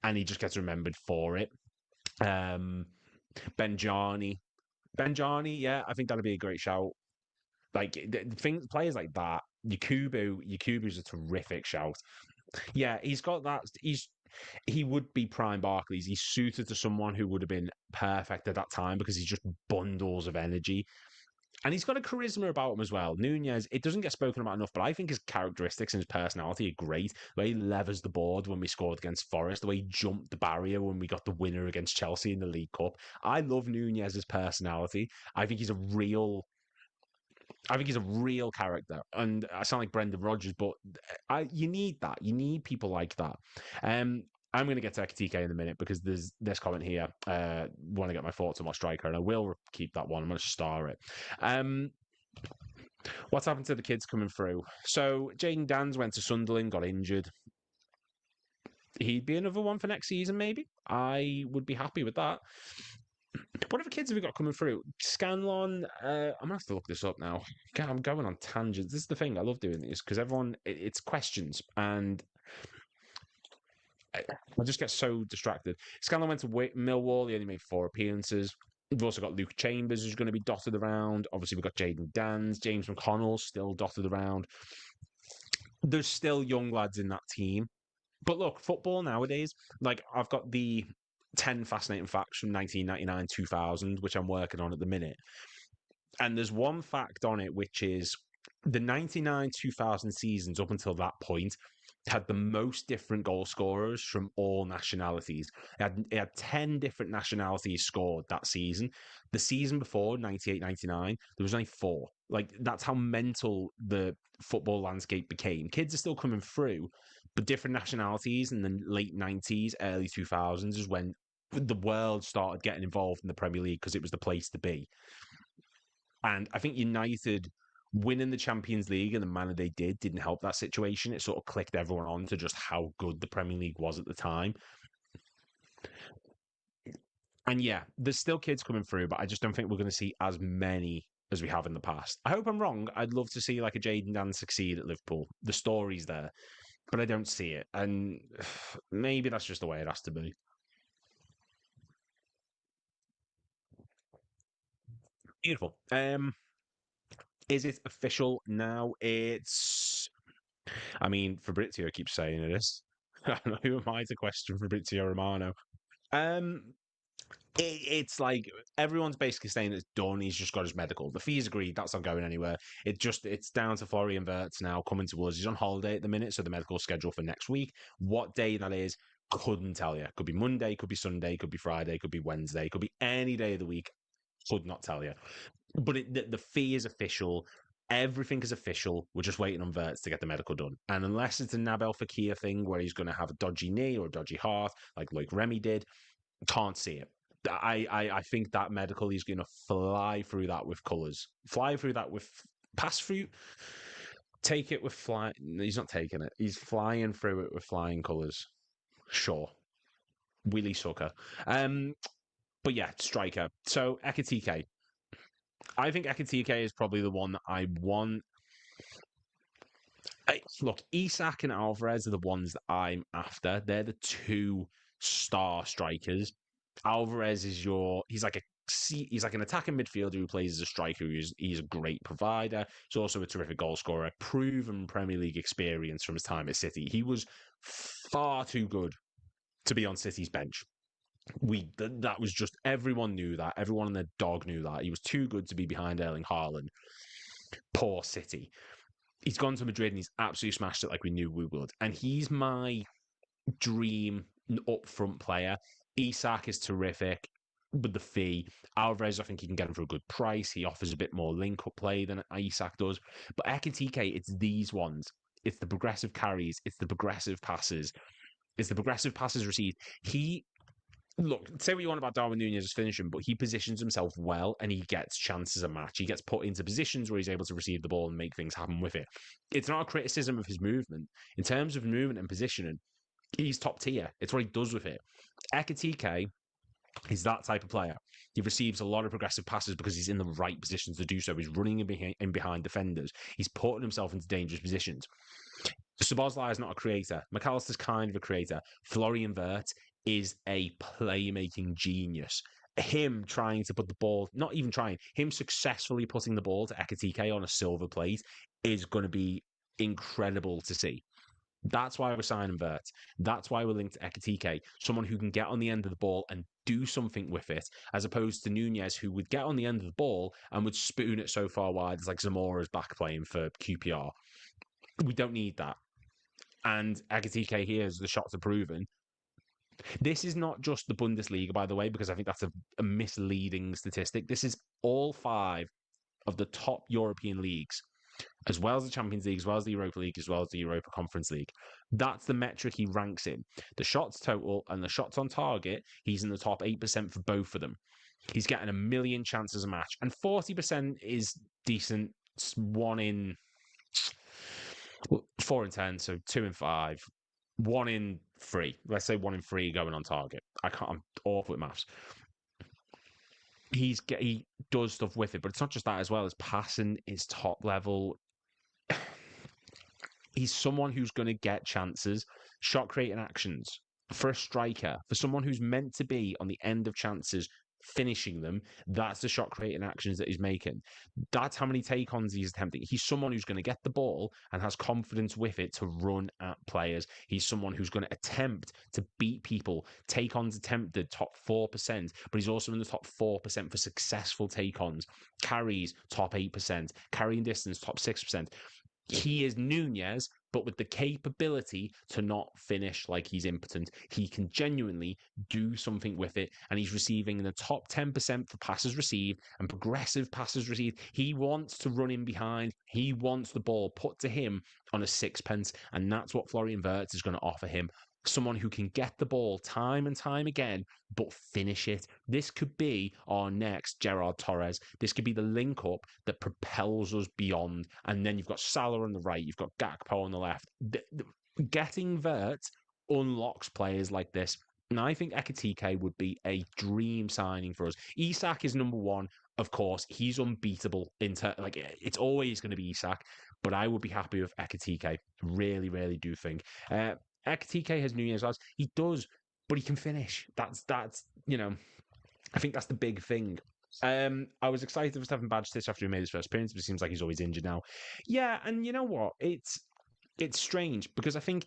and he just gets remembered for it. Um, Benjani, yeah, I think that'd be a great shout. Like things, players like that. Yakubu's a terrific shout. Yeah, he's got that. He would be prime Barclays. He's suited to someone who would have been perfect at that time because he's just bundles of energy. And he's got a charisma about him as well. Nunez, it doesn't get spoken about enough, but I think his characteristics and his personality are great. The way he levers the board when we scored against Forest, the way he jumped the barrier when we got the winner against Chelsea in the League Cup. I love Nunez's personality. I think he's a real character, and I sound like Brendan Rodgers, but you need that. You need people like that. I'm going to get to Ekatike in a minute because there's this comment here. Want to get my thoughts on my striker, and I will keep that one. I'm going to star it. What's happened to the kids coming through? So Jaden Dans went to Sunderland, got injured. He'd be another one for next season, maybe. I would be happy with that. What other kids have we got coming through? Scanlon, I'm gonna have to look this up now. God, I'm going on tangents. This is the thing. I love doing this because everyone, it's questions, and I just get so distracted. Scanlon went to Millwall. He only made 4 appearances. We've also got Luke Chambers, who's going to be dotted around. Obviously, we've got Jaden Dans, James McConnell, still dotted around. There's still young lads in that team. But look, football nowadays, like I've got the 10 fascinating facts from 1999 2000, which I'm working on at the minute. And there's one fact on it, which is the 99 2000 seasons up until that point had the most different goal scorers from all nationalities. It had 10 different nationalities scored that season. The season before, 98-99, there was only 4. Like, that's how mental the football landscape became. Kids are still coming through, but different nationalities in the late 90s, early 2000s is when the world started getting involved in the Premier League because it was the place to be. And I think United winning the Champions League in the manner they didn't help that situation. It sort of clicked everyone on to just how good the Premier League was at the time. And yeah, there's still kids coming through, but I just don't think we're going to see as many as we have in the past. I hope I'm wrong. I'd love to see like a Jaden Dan succeed at Liverpool. The story's there, but I don't see it. And maybe that's just the way it has to be. Beautiful. Is it official now? I mean, Fabrizio keeps saying it is. I don't know, who am I to question Fabrizio Romano? Um, it's like everyone's basically saying it's done. He's just got his medical. The fee's agreed. That's not going anywhere. It's down to Florian Wirtz now coming to us. He's on holiday at the minute, so the medical schedule for next week. What day that is, couldn't tell you. Could be Monday, could be Sunday, could be Friday, could be Wednesday, could be any day of the week. Could not tell you. But the fee is official. Everything is official. We're just waiting on Wirtz to get the medical done. And unless it's a Nabel Fekir thing where he's going to have a dodgy knee or a dodgy heart, like Remy did, can't see it. I think that medical, he's going to fly through that with colours. Fly through that with pass through. Take it with fly. He's not taking it. He's flying through it with flying colours. Sure. Willy Sucker. But yeah, striker. So Ekitike. I think Ekitike is probably the one that I want. Look, Isak and Alvarez are the ones that I'm after. They're the two star strikers. Alvarez is he's like an attacking midfielder who plays as a striker. He's a great provider. He's also a terrific goal scorer, proven Premier League experience from his time at City. He was far too good to be on City's bench. That was just, everyone knew that. Everyone and their dog knew that. He was too good to be behind Erling Haaland. Poor City. He's gone to Madrid and he's absolutely smashed it like we knew we would. And he's my dream up front player. Isak is terrific with the fee. Alvarez, I think you can get him for a good price. He offers a bit more link-up play than Isak does. But Ekitike, it's these ones. It's the progressive carries. It's the progressive passes. It's the progressive passes received. Look, say what you want about Darwin Nunez's finishing, but he positions himself well and he gets chances a match. He gets put into positions where he's able to receive the ball and make things happen with it. It's not a criticism of his movement. In terms of movement and positioning, he's top tier. It's what he does with it. Ekitike is that type of player. He receives a lot of progressive passes because he's in the right positions to do so. He's running in behind defenders. He's putting himself into dangerous positions. Szoboszlai is not a creator. McAllister's kind of a creator. Florian Wirtz is a playmaking genius. Him trying to put the ball, not even trying, him successfully putting the ball to Ekitike on a silver plate is going to be incredible to see. That's why we're signing Wirtz. That's why we're linked to Ekitike, someone who can get on the end of the ball and do something with it, as opposed to Nunez, who would get on the end of the ball and would spoon it so far wide. It's like Zamora's back playing for QPR. We don't need that. And Ekitike here, as the shots are proven. This is not just the Bundesliga, by the way, because I think that's a misleading statistic. This is all 5 of the top European leagues, as well as the Champions League, as well as the Europa League, as well as the Europa Conference League. That's the metric he ranks in. The shots total and the shots on target, he's in the top 8% for both of them. He's getting 1 million chances a match, and 40% is decent. It's 1 in 4 in 10, so 2 in 5. 1 in 3. Let's say 1 in 3 going on target. I'm awful with maths. He does stuff with it, but it's not just that as well. His passing is top level. He's someone who's going to get chances, shot creating actions for a striker, for someone who's meant to be on the end of chances, finishing them. That's the shot creating actions that he's making. That's how many take-ons he's attempting. He's someone who's going to get the ball and has confidence with it to run at players. He's someone who's going to attempt to beat people. Take-ons attempted, top 4%, but he's also in the top 4% for successful take-ons. Carries, top 8%. Carrying distance, top 6%. He is Nunez, but with the capability to not finish like he's impotent. He can genuinely do something with it, and he's receiving in the top 10% for passes received and progressive passes received. He wants to run in behind. He wants the ball put to him on a sixpence, and that's what Florian Wirtz is going to offer him. Someone who can get the ball time and time again, but finish it. This could be our next Gerard Torres. This could be the link up that propels us beyond. And then you've got Salah on the right, you've got Gakpo on the left. Getting Wirtz unlocks players like this. And I think Ekitike would be a dream signing for us. Isak is number 1. Of course, he's unbeatable. It's always going to be Isak, but I would be happy with Ekitike. Really, really do think. Ekitike has Nunez as he does, but he can finish. That's I think that's the big thing. I was excited for Stefan Bajcetic after he made his first appearance, but it seems like he's always injured now. Yeah, and you know what? It's strange because I think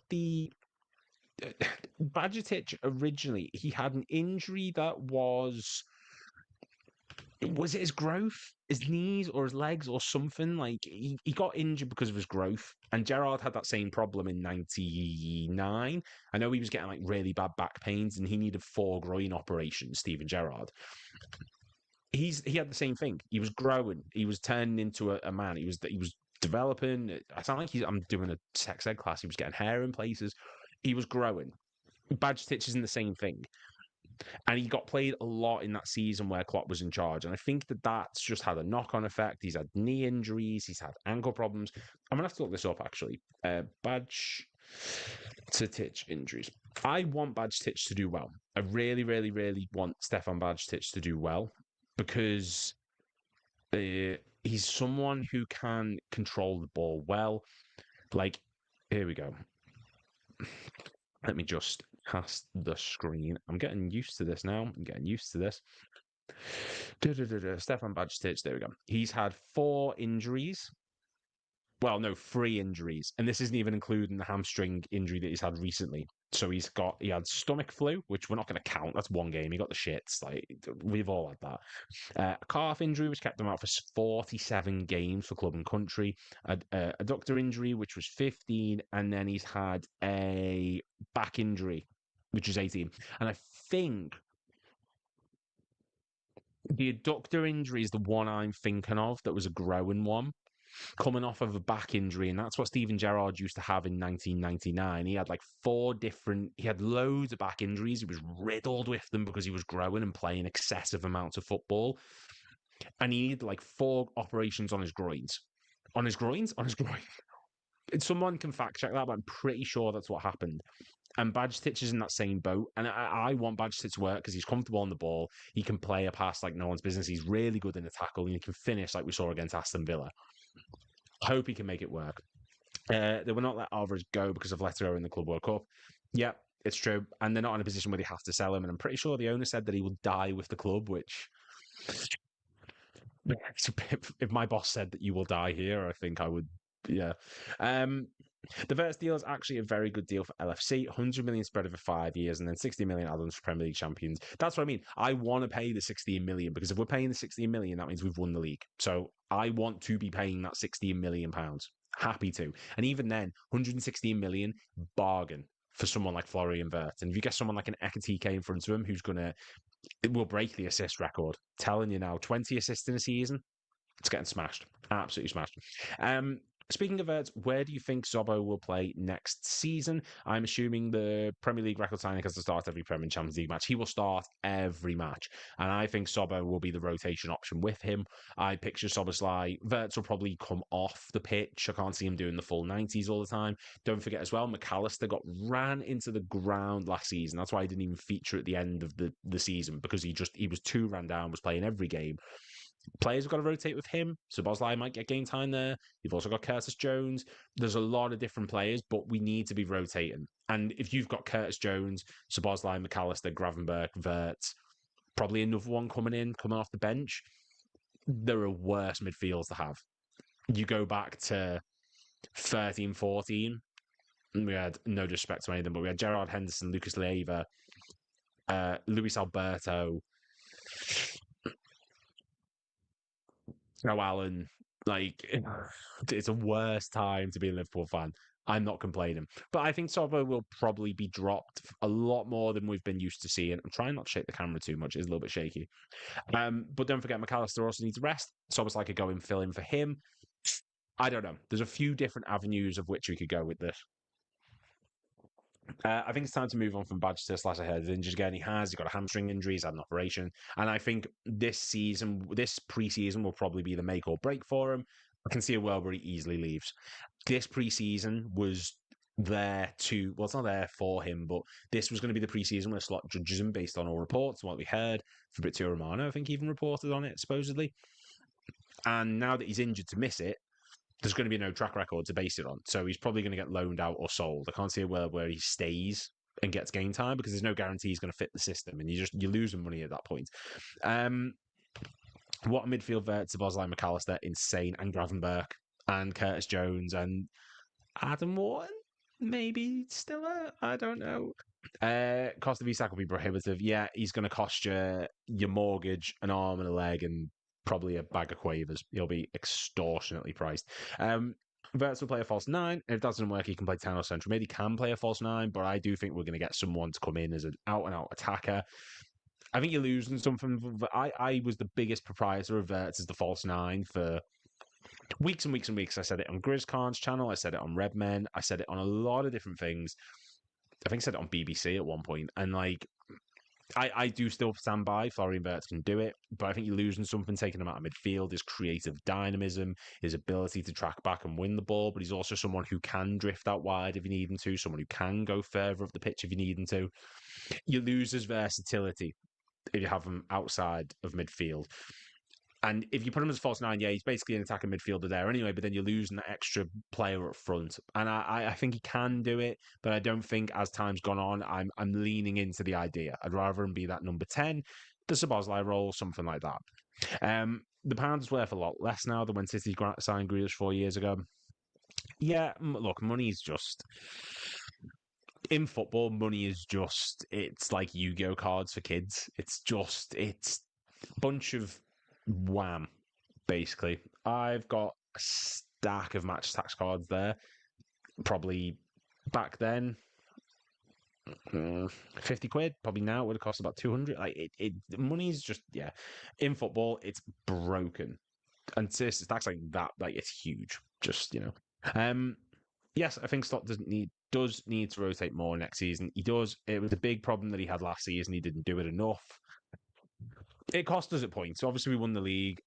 Bajetic originally, he had an injury that was it his growth, his knees or his legs or something? Like he got injured because of his growth. And Gerrard had that same problem in 99. I know he was getting like really bad back pains and he needed 4 groin operations, Steven Gerrard. He had the same thing. He was growing. He was turning into a man. He was developing. I sound like I'm doing a sex ed class. He was getting hair in places. He was growing. Bajetic isn't the same thing. And he got played a lot in that season where Klopp was in charge. And I think that's just had a knock-on effect. He's had knee injuries. He's had ankle problems. I'm going to have to look this up, actually. Bajetic injuries. I want Bajetic to do well. I really, really, really want Stefan Bajetic to do well because he's someone who can control the ball well. Like, here we go. Let me just cast the screen. I'm getting used to this now. I'm getting used to this. Stefan Bajetic, there we go. He's had 4 injuries. Well, no, 3 injuries. And this isn't even including the hamstring injury that he's had recently. So he had stomach flu, which we're not going to count. That's 1 game. He got the shits. Like, we've all had that. A calf injury, which kept him out for 47 games for club and country. A adductor injury, which was 15. And then he's had a back injury, which was 18. And I think the adductor injury is the one I'm thinking of that was a growing one, coming off of a back injury, and that's what Steven Gerrard used to have in 1999. He had like 4 different, he had loads of back injuries. He was riddled with them because he was growing and playing excessive amounts of football. And he needed like 4 operations on his groins. On his groins? On his groin. Someone can fact check that, but I'm pretty sure that's what happened. And Bajetic is in that same boat. And I want Bajetic to work because he's comfortable on the ball. He can play a pass like no one's business. He's really good in the tackle and he can finish like we saw against Aston Villa. Hope he can make it work. They will not let Alvarez go because of Leto in the Club World Cup. Yeah, it's true. And they're not in a position where they have to sell him. And I'm pretty sure the owner said that he will die with the club, which... if my boss said that you will die here, I think I would... Yeah. The Wirtz deal is actually a very good deal for LFC. 100 million spread over 5 years and then 60 million add-ons for Premier League champions. That's what I mean. I want to pay the 16 million because if we're paying the 16 million, that means we've won the league. So I want to be paying that 16 million pounds. Happy to. And even then, 116 million, bargain for someone like Florian Wirtz. And if you get someone like an Ekatike in front of him who's it will break the assist record. Telling you now, 20 assists in a season, it's getting smashed. Absolutely smashed. Speaking of Wirtz, where do you think Zobo will play next season? I'm assuming the Premier League record signing has to start every Premier and Champions League match. He will start every match. And I think Zobo will be the rotation option with him. I picture Szoboszlai. Wirtz will probably come off the pitch. I can't see him doing the full 90s all the time. Don't forget as well, McAllister got ran into the ground last season. That's why he didn't even feature at the end of the season because he was too ran down, was playing every game. Players have got to rotate with him. So Bosley might get game time there. You've also got Curtis Jones. There's a lot of different players, but we need to be rotating. And if you've got Curtis Jones, Szoboszlai, McAllister, Gravenberch, Wirtz, probably another one coming off the bench, there are worse midfields to have. You go back to 13, 14, and we had no disrespect to any of them, but we had Gerard Henderson, Lucas Leiva, Luis Alberto, Joe Allen. Like, it's a worse time to be a Liverpool fan. I'm not complaining. But I think Sobo will probably be dropped a lot more than we've been used to seeing. I'm trying not to shake the camera too much. It's a little bit shaky. But don't forget, McAllister also needs rest. Sobo's like a go and fill in for him. I don't know. There's a few different avenues of which we could go with this. I think it's time to move on from Badger to Slasher Head. Injuries again, he's got a hamstring injury, he's had an operation. And I think this pre-season will probably be the make or break for him. I can see a world where he easily leaves. This pre-season was there well, it's not there for him, but this was going to be the pre-season where Slot judges him based on all reports and what we heard. Fabrizio Romano, I think, even reported on it, supposedly. And now that he's injured to miss it, there's going to be no track record to base it on. So he's probably going to get loaned out or sold. I can't see a world where he stays and gets game time because there's no guarantee he's going to fit the system, and you're losing money at that point. What a midfield there to Bosley, McAllister, insane, and Gravenberch, and Curtis Jones, and Adam Wharton. maybe Stiller. I don't know. Cost of Isak will be prohibitive. Yeah, he's going to cost you your mortgage, an arm and a leg, and probably a bag of quavers. He'll be extortionately priced. Verts will play a false nine. If that doesn't work, he can play 10 or central mid. He can play a false nine, but I do think we're going to get someone to come in as an out and out attacker. I think you're losing something. I was the biggest proprietor of Verts as the false nine for weeks and weeks and weeks. I said it on GrizzCon's channel. I said it on Redmen. I said it on a lot of different things. I think I said it on BBC at one point. And like, I do still stand by Florian Wirtz can do it, but I think you're losing something taking him out of midfield, his creative dynamism, his ability to track back and win the ball, but he's also someone who can drift out wide if you need him to, someone who can go further up the pitch if you need him to. You lose his versatility if you have him outside of midfield. And if you put him as a false nine, yeah, he's basically an attacking midfielder there anyway, but then you're losing that extra player up front. And I think he can do it, but I don't think as time's gone on, I'm leaning into the idea. I'd rather him be that number 10, the Szoboszlai role, something like that. The pound's worth a lot less now than when City signed Grealish 4 years ago. Yeah, look, money's just... In football, money is just... It's like Yu-Gi-Oh cards for kids. It's a bunch of wham, basically. I've got a stack of match tax cards there. Probably back then, 50 quid. Probably now it would have cost about 200. Like money's just, yeah. In football, it's broken. And stacks like that, like it's huge. Just, yes, I think Slot does need to rotate more next season. He does. It was a big problem that he had last season. He didn't do it enough. It cost us at points. So obviously, we won the league.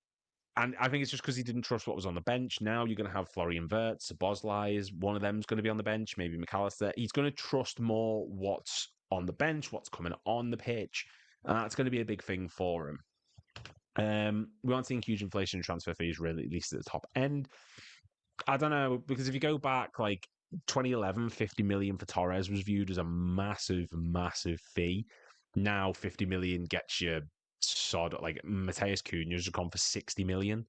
And I think it's just because he didn't trust what was on the bench. Now you're going to have Florian Wirtz, Szoboszlai is one of them's going to be on the bench, maybe McAllister. He's going to trust more what's on the bench, what's coming on the pitch. And that's going to be a big thing for him. We aren't seeing huge inflation in transfer fees, really, at least at the top end. I don't know, because if you go back, like 2011, 50 million for Torres was viewed as a massive, massive fee. Now 50 million gets you like Mateus Cunha's has gone for 60 million.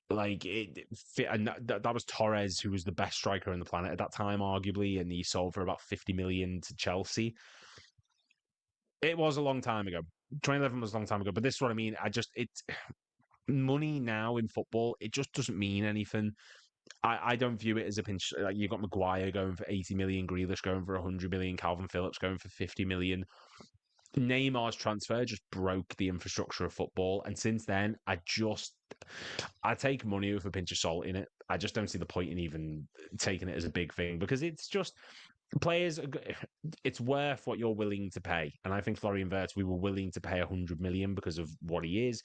Like and that was Torres, who was the best striker on the planet at that time, arguably, and he sold for about 50 million to Chelsea. It was a long time ago. 2011 was a long time ago, but this is what I mean. It's money now in football. It just doesn't mean anything. I don't view it as a pinch. Like you've got Maguire going for 80 million, Grealish going for 100 million, Calvin Phillips going for 50 million. Neymar's transfer just broke the infrastructure of football, and since then, I take money with a pinch of salt in it. I just don't see the point in even taking it as a big thing because it's just players. It's worth what you're willing to pay, and I think Florian Wirtz, we were willing to pay 100 million because of what he is.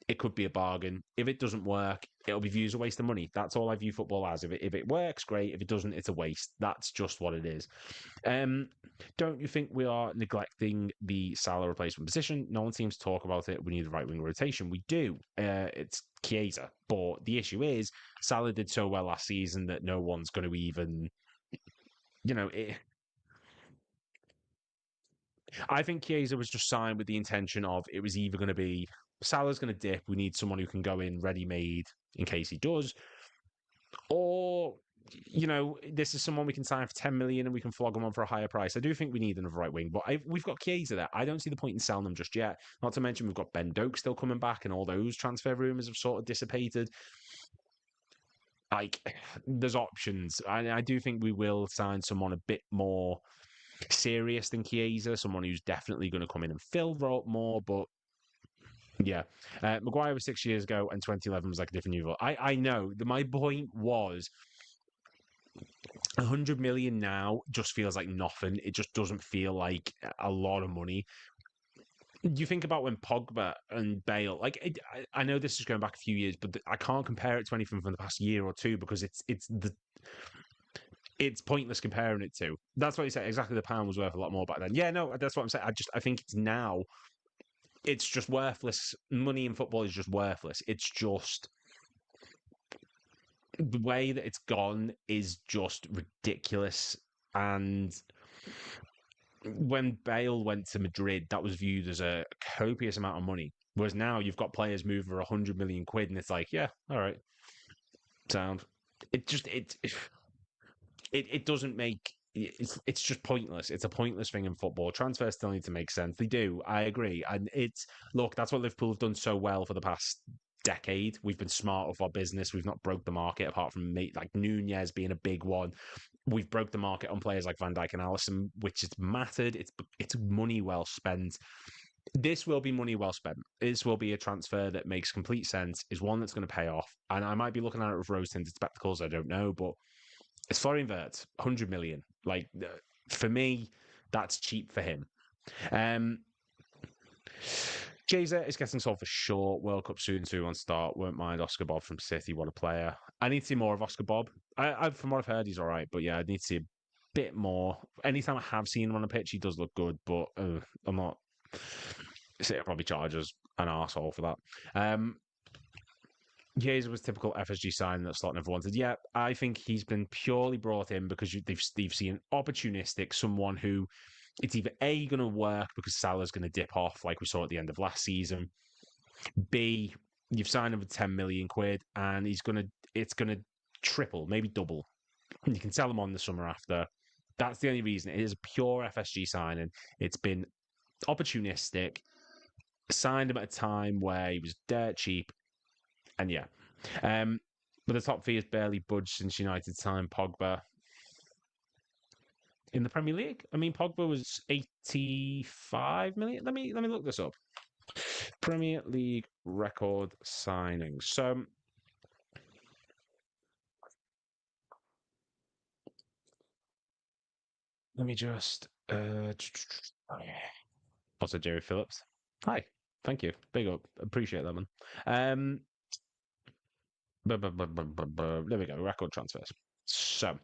It could be a bargain. If it doesn't work, it'll be viewed as a waste of money. That's all I view football as. If it works, great. If it doesn't, it's a waste. That's just what it is. Don't you think we are neglecting the Salah replacement position? No one seems to talk about it. We need the right wing rotation. We do. It's Chiesa. But the issue is, Salah did so well last season that no one's going to even, I think Chiesa was just signed with the intention of it was either going to be Salah's going to dip. We need someone who can go in ready-made in case he does. Or, this is someone we can sign for 10 million and we can flog him on for a higher price. I do think we need another right wing, but we've got Chiesa there. I don't see the point in selling them just yet. Not to mention we've got Ben Doak still coming back and all those transfer rumours have sort of dissipated. Like, there's options. I do think we will sign someone a bit more serious than Chiesa, someone who's definitely going to come in and fill the role more, but yeah, Maguire was 6 years ago, and 2011 was like a different level. I know. My point was 100 million now just feels like nothing. It just doesn't feel like a lot of money. You think about when Pogba and Bale, like I know this is going back a few years, but I can't compare it to anything from the past year or two because it's pointless comparing it to. That's what you say. Exactly, the pound was worth a lot more back then. Yeah, no, that's what I'm saying. I think it's now. It's just worthless. Money in football is just worthless. It's just the way that it's gone is just ridiculous. And when Bale went to Madrid, that was viewed as a copious amount of money. Whereas now you've got players moving for 100 million quid, and it's like, yeah, all right, sound. it doesn't make it's just pointless. It's a pointless thing in football. Transfers still need to make sense. They do. I agree. And it's look, that's what Liverpool have done so well for the past decade. We've been smart with our business. We've not broke the market apart from like Nunez being a big one. We've broke the market on players like Van Dijk and Alisson, which has mattered. It's money well spent. This will be money well spent. This will be a transfer that makes complete sense, is one that's going to pay off. And I might be looking at it with rose tinted spectacles, I don't know, but it's Florian Wirtz, 100 million. Like, for me, that's cheap for him. Jayza is getting sold for sure. World Cup soon, 2-1 start. Won't mind Oscar Bob from City. What a player. I need to see more of Oscar Bob. From what I've heard, he's all right. But yeah, I need to see a bit more. Anytime I have seen him on the pitch, he does look good. But I'm not. City probably charges an arsehole for that. Jayza was typical FSG sign that Slot never wanted. Yeah, I think he's been purely brought in because they've seen opportunistic, someone who it's either A, going to work because Salah's going to dip off like we saw at the end of last season. B, you've signed him for 10 million quid and it's going to triple, maybe double. You can sell him on the summer after. That's the only reason. It is a pure FSG signing. It's been opportunistic. Signed him at a time where he was dirt cheap. And yeah. But the top fee has barely budged since United signed Pogba in the Premier League. I mean, Pogba was 85 million. Let me look this up. Premier League record signings. So let me just also Jerry Phillips. Hi. Thank you. Big up. Appreciate that, man. There we go. Record transfers. So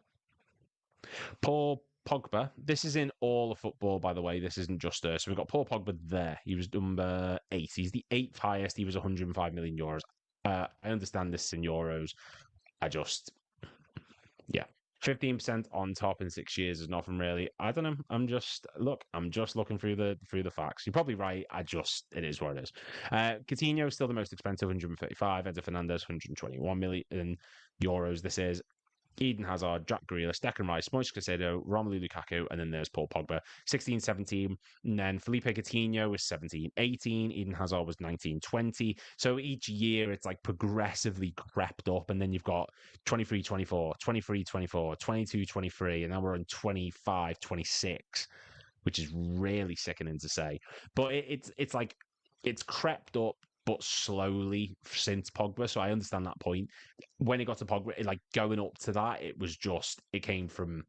Paul Pogba. This is in all of football, by the way. This isn't just so we've got Paul Pogba there. He was number 8. He's the 8th highest. He was 105 million euros. I understand this in euros. Yeah. 15% on top in 6 years is nothing really. I don't know. I'm just looking through the facts. You're probably right. It is what it is. Coutinho is still the most expensive, 135. Eder Fernandez, 121 million euros. This is Eden Hazard, Jack Grealish, Declan Rice, Moise Caicedo, Romelu Lukaku, and then there's Paul Pogba, 16-17. And then Felipe Coutinho was 17-18. Eden Hazard was 19-20. So each year it's like progressively crept up. And then you've got 23-24, 23-24, 22-23, and now we're on 25-26, which is really sickening to say. But it's like it's crept up but slowly since Pogba. So I understand that point. When it got to Pogba, like going up to that, it came from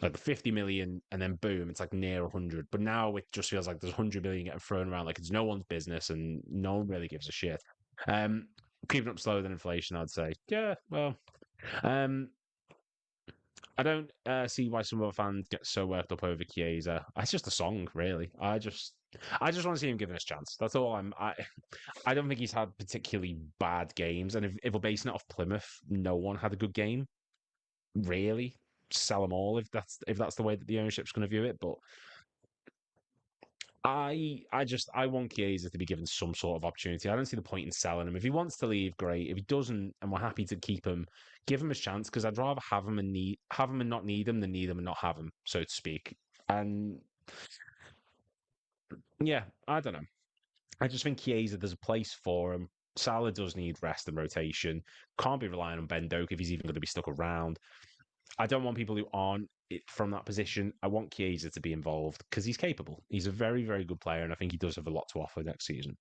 like the 50 million and then boom, it's like near 100. But now it just feels like there's 100 million getting thrown around like it's no one's business and no one really gives a shit. Keeping up slower than inflation, I'd say. Yeah, well, I don't see why some other fans get so worked up over Chiesa. It's just a song, really. I just want to see him given his chance. That's all I don't think he's had particularly bad games. And if we're basing it off Plymouth, no one had a good game. Really, sell them all if that's the way that the ownership's going to view it. But I want Chiesa to be given some sort of opportunity. I don't see the point in selling him. If he wants to leave, great. If he doesn't, and we're happy to keep him, give him his chance because I'd rather have him and not need him than need him and not have him, so to speak. And yeah, I don't know. I just think Chiesa, there's a place for him. Salah does need rest and rotation. Can't be relying on Ben Doak if he's even going to be stuck around. I don't want people who aren't from that position. I want Chiesa to be involved because he's capable. He's a very, very good player, and I think he does have a lot to offer next season.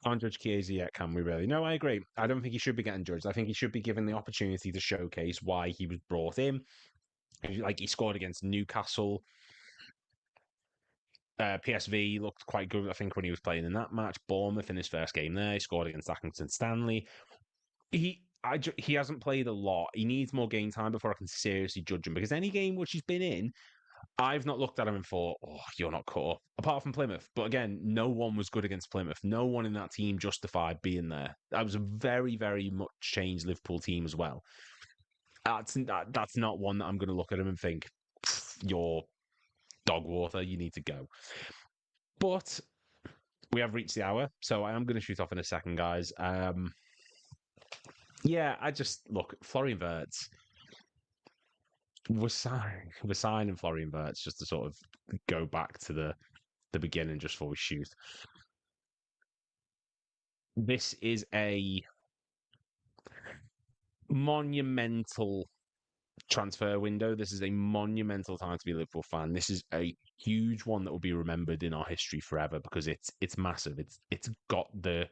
Can't judge Chiesa yet, can we really? No, I agree. I don't think he should be getting judged. I think he should be given the opportunity to showcase why he was brought in. Like he scored against Newcastle. PSV looked quite good, I think, when he was playing in that match. Bournemouth in his first game there, he scored against Accrington Stanley. He hasn't played a lot. He needs more game time before I can seriously judge him. Because any game which he's been in, I've not looked at him and thought, oh, you're not cut up. Apart from Plymouth. But again, no one was good against Plymouth. No one in that team justified being there. That was a very, very much changed Liverpool team as well. That's not one that I'm going to look at him and think, you're dog water, you need to go. But we have reached the hour, so I am going to shoot off in a second, guys. Yeah, I just look Florian Wirtz. We're signing Florian Wirtz just to sort of go back to the beginning just before we shoot. This is a monumental transfer window. This is a monumental time to be a Liverpool fan. This is a huge one that will be remembered in our history forever because it's massive. It's got the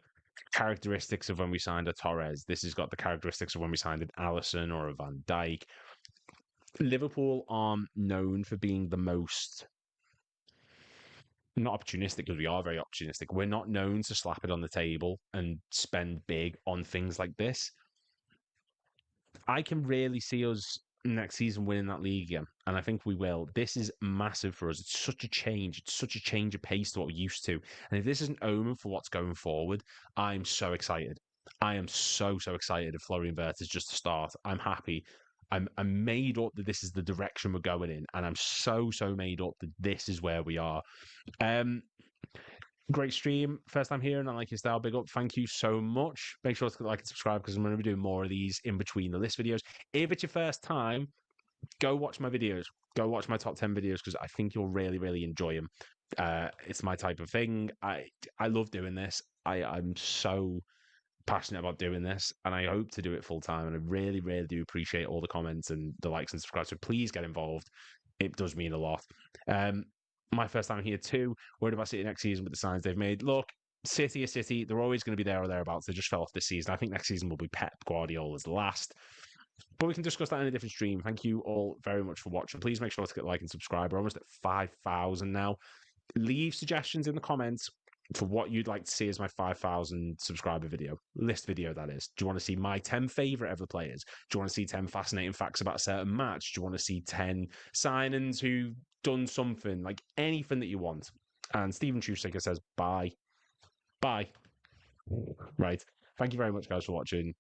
characteristics of when we signed a Torres. This has got the characteristics of when we signed an Allison or a Van Dijk. Liverpool aren't known for being the most not opportunistic because we are very opportunistic. We're not known to slap it on the table and spend big on things like this. I can really see us next season winning that league again, and I think we will. This is massive for us. It's such a change. It's such a change of pace to what we're used to. And if this is an omen for what's going forward, I'm so excited. I am so excited if Florian Wirtz is just a start. I'm happy. I'm made up that this is the direction we're going in, and I'm so made up that this is where we are. Um, Great stream. First time here and I like your style. Big up. Thank you so much. Make sure to like and subscribe because I'm going to be doing more of these in between the list videos. If it's your first time, go watch my videos. Go watch my top 10 videos because I think you'll really enjoy them. It's my type of thing. I love doing this. I'm so passionate about doing this and I hope to do it full time. And I really do appreciate all the comments and the likes and subscribes. So please get involved. It does mean a lot. My first time here too. Worried about City next season with the signs they've made. Look, City is City. They're always going to be there or thereabouts. They just fell off this season. I think next season will be Pep Guardiola's last. But we can discuss that in a different stream. Thank you all very much for watching. Please make sure to get like and subscribe. We're almost at 5,000 now. Leave suggestions in the comments for what you'd like to see as my 5,000 subscriber video, list video, that is. Do you want to see my 10 favourite ever players? Do you want to see 10 fascinating facts about a certain match? Do you want to see 10 signings who've done something, like anything that you want? And Stephen Trusaker says, bye. Bye. Right. Thank you very much, guys, for watching.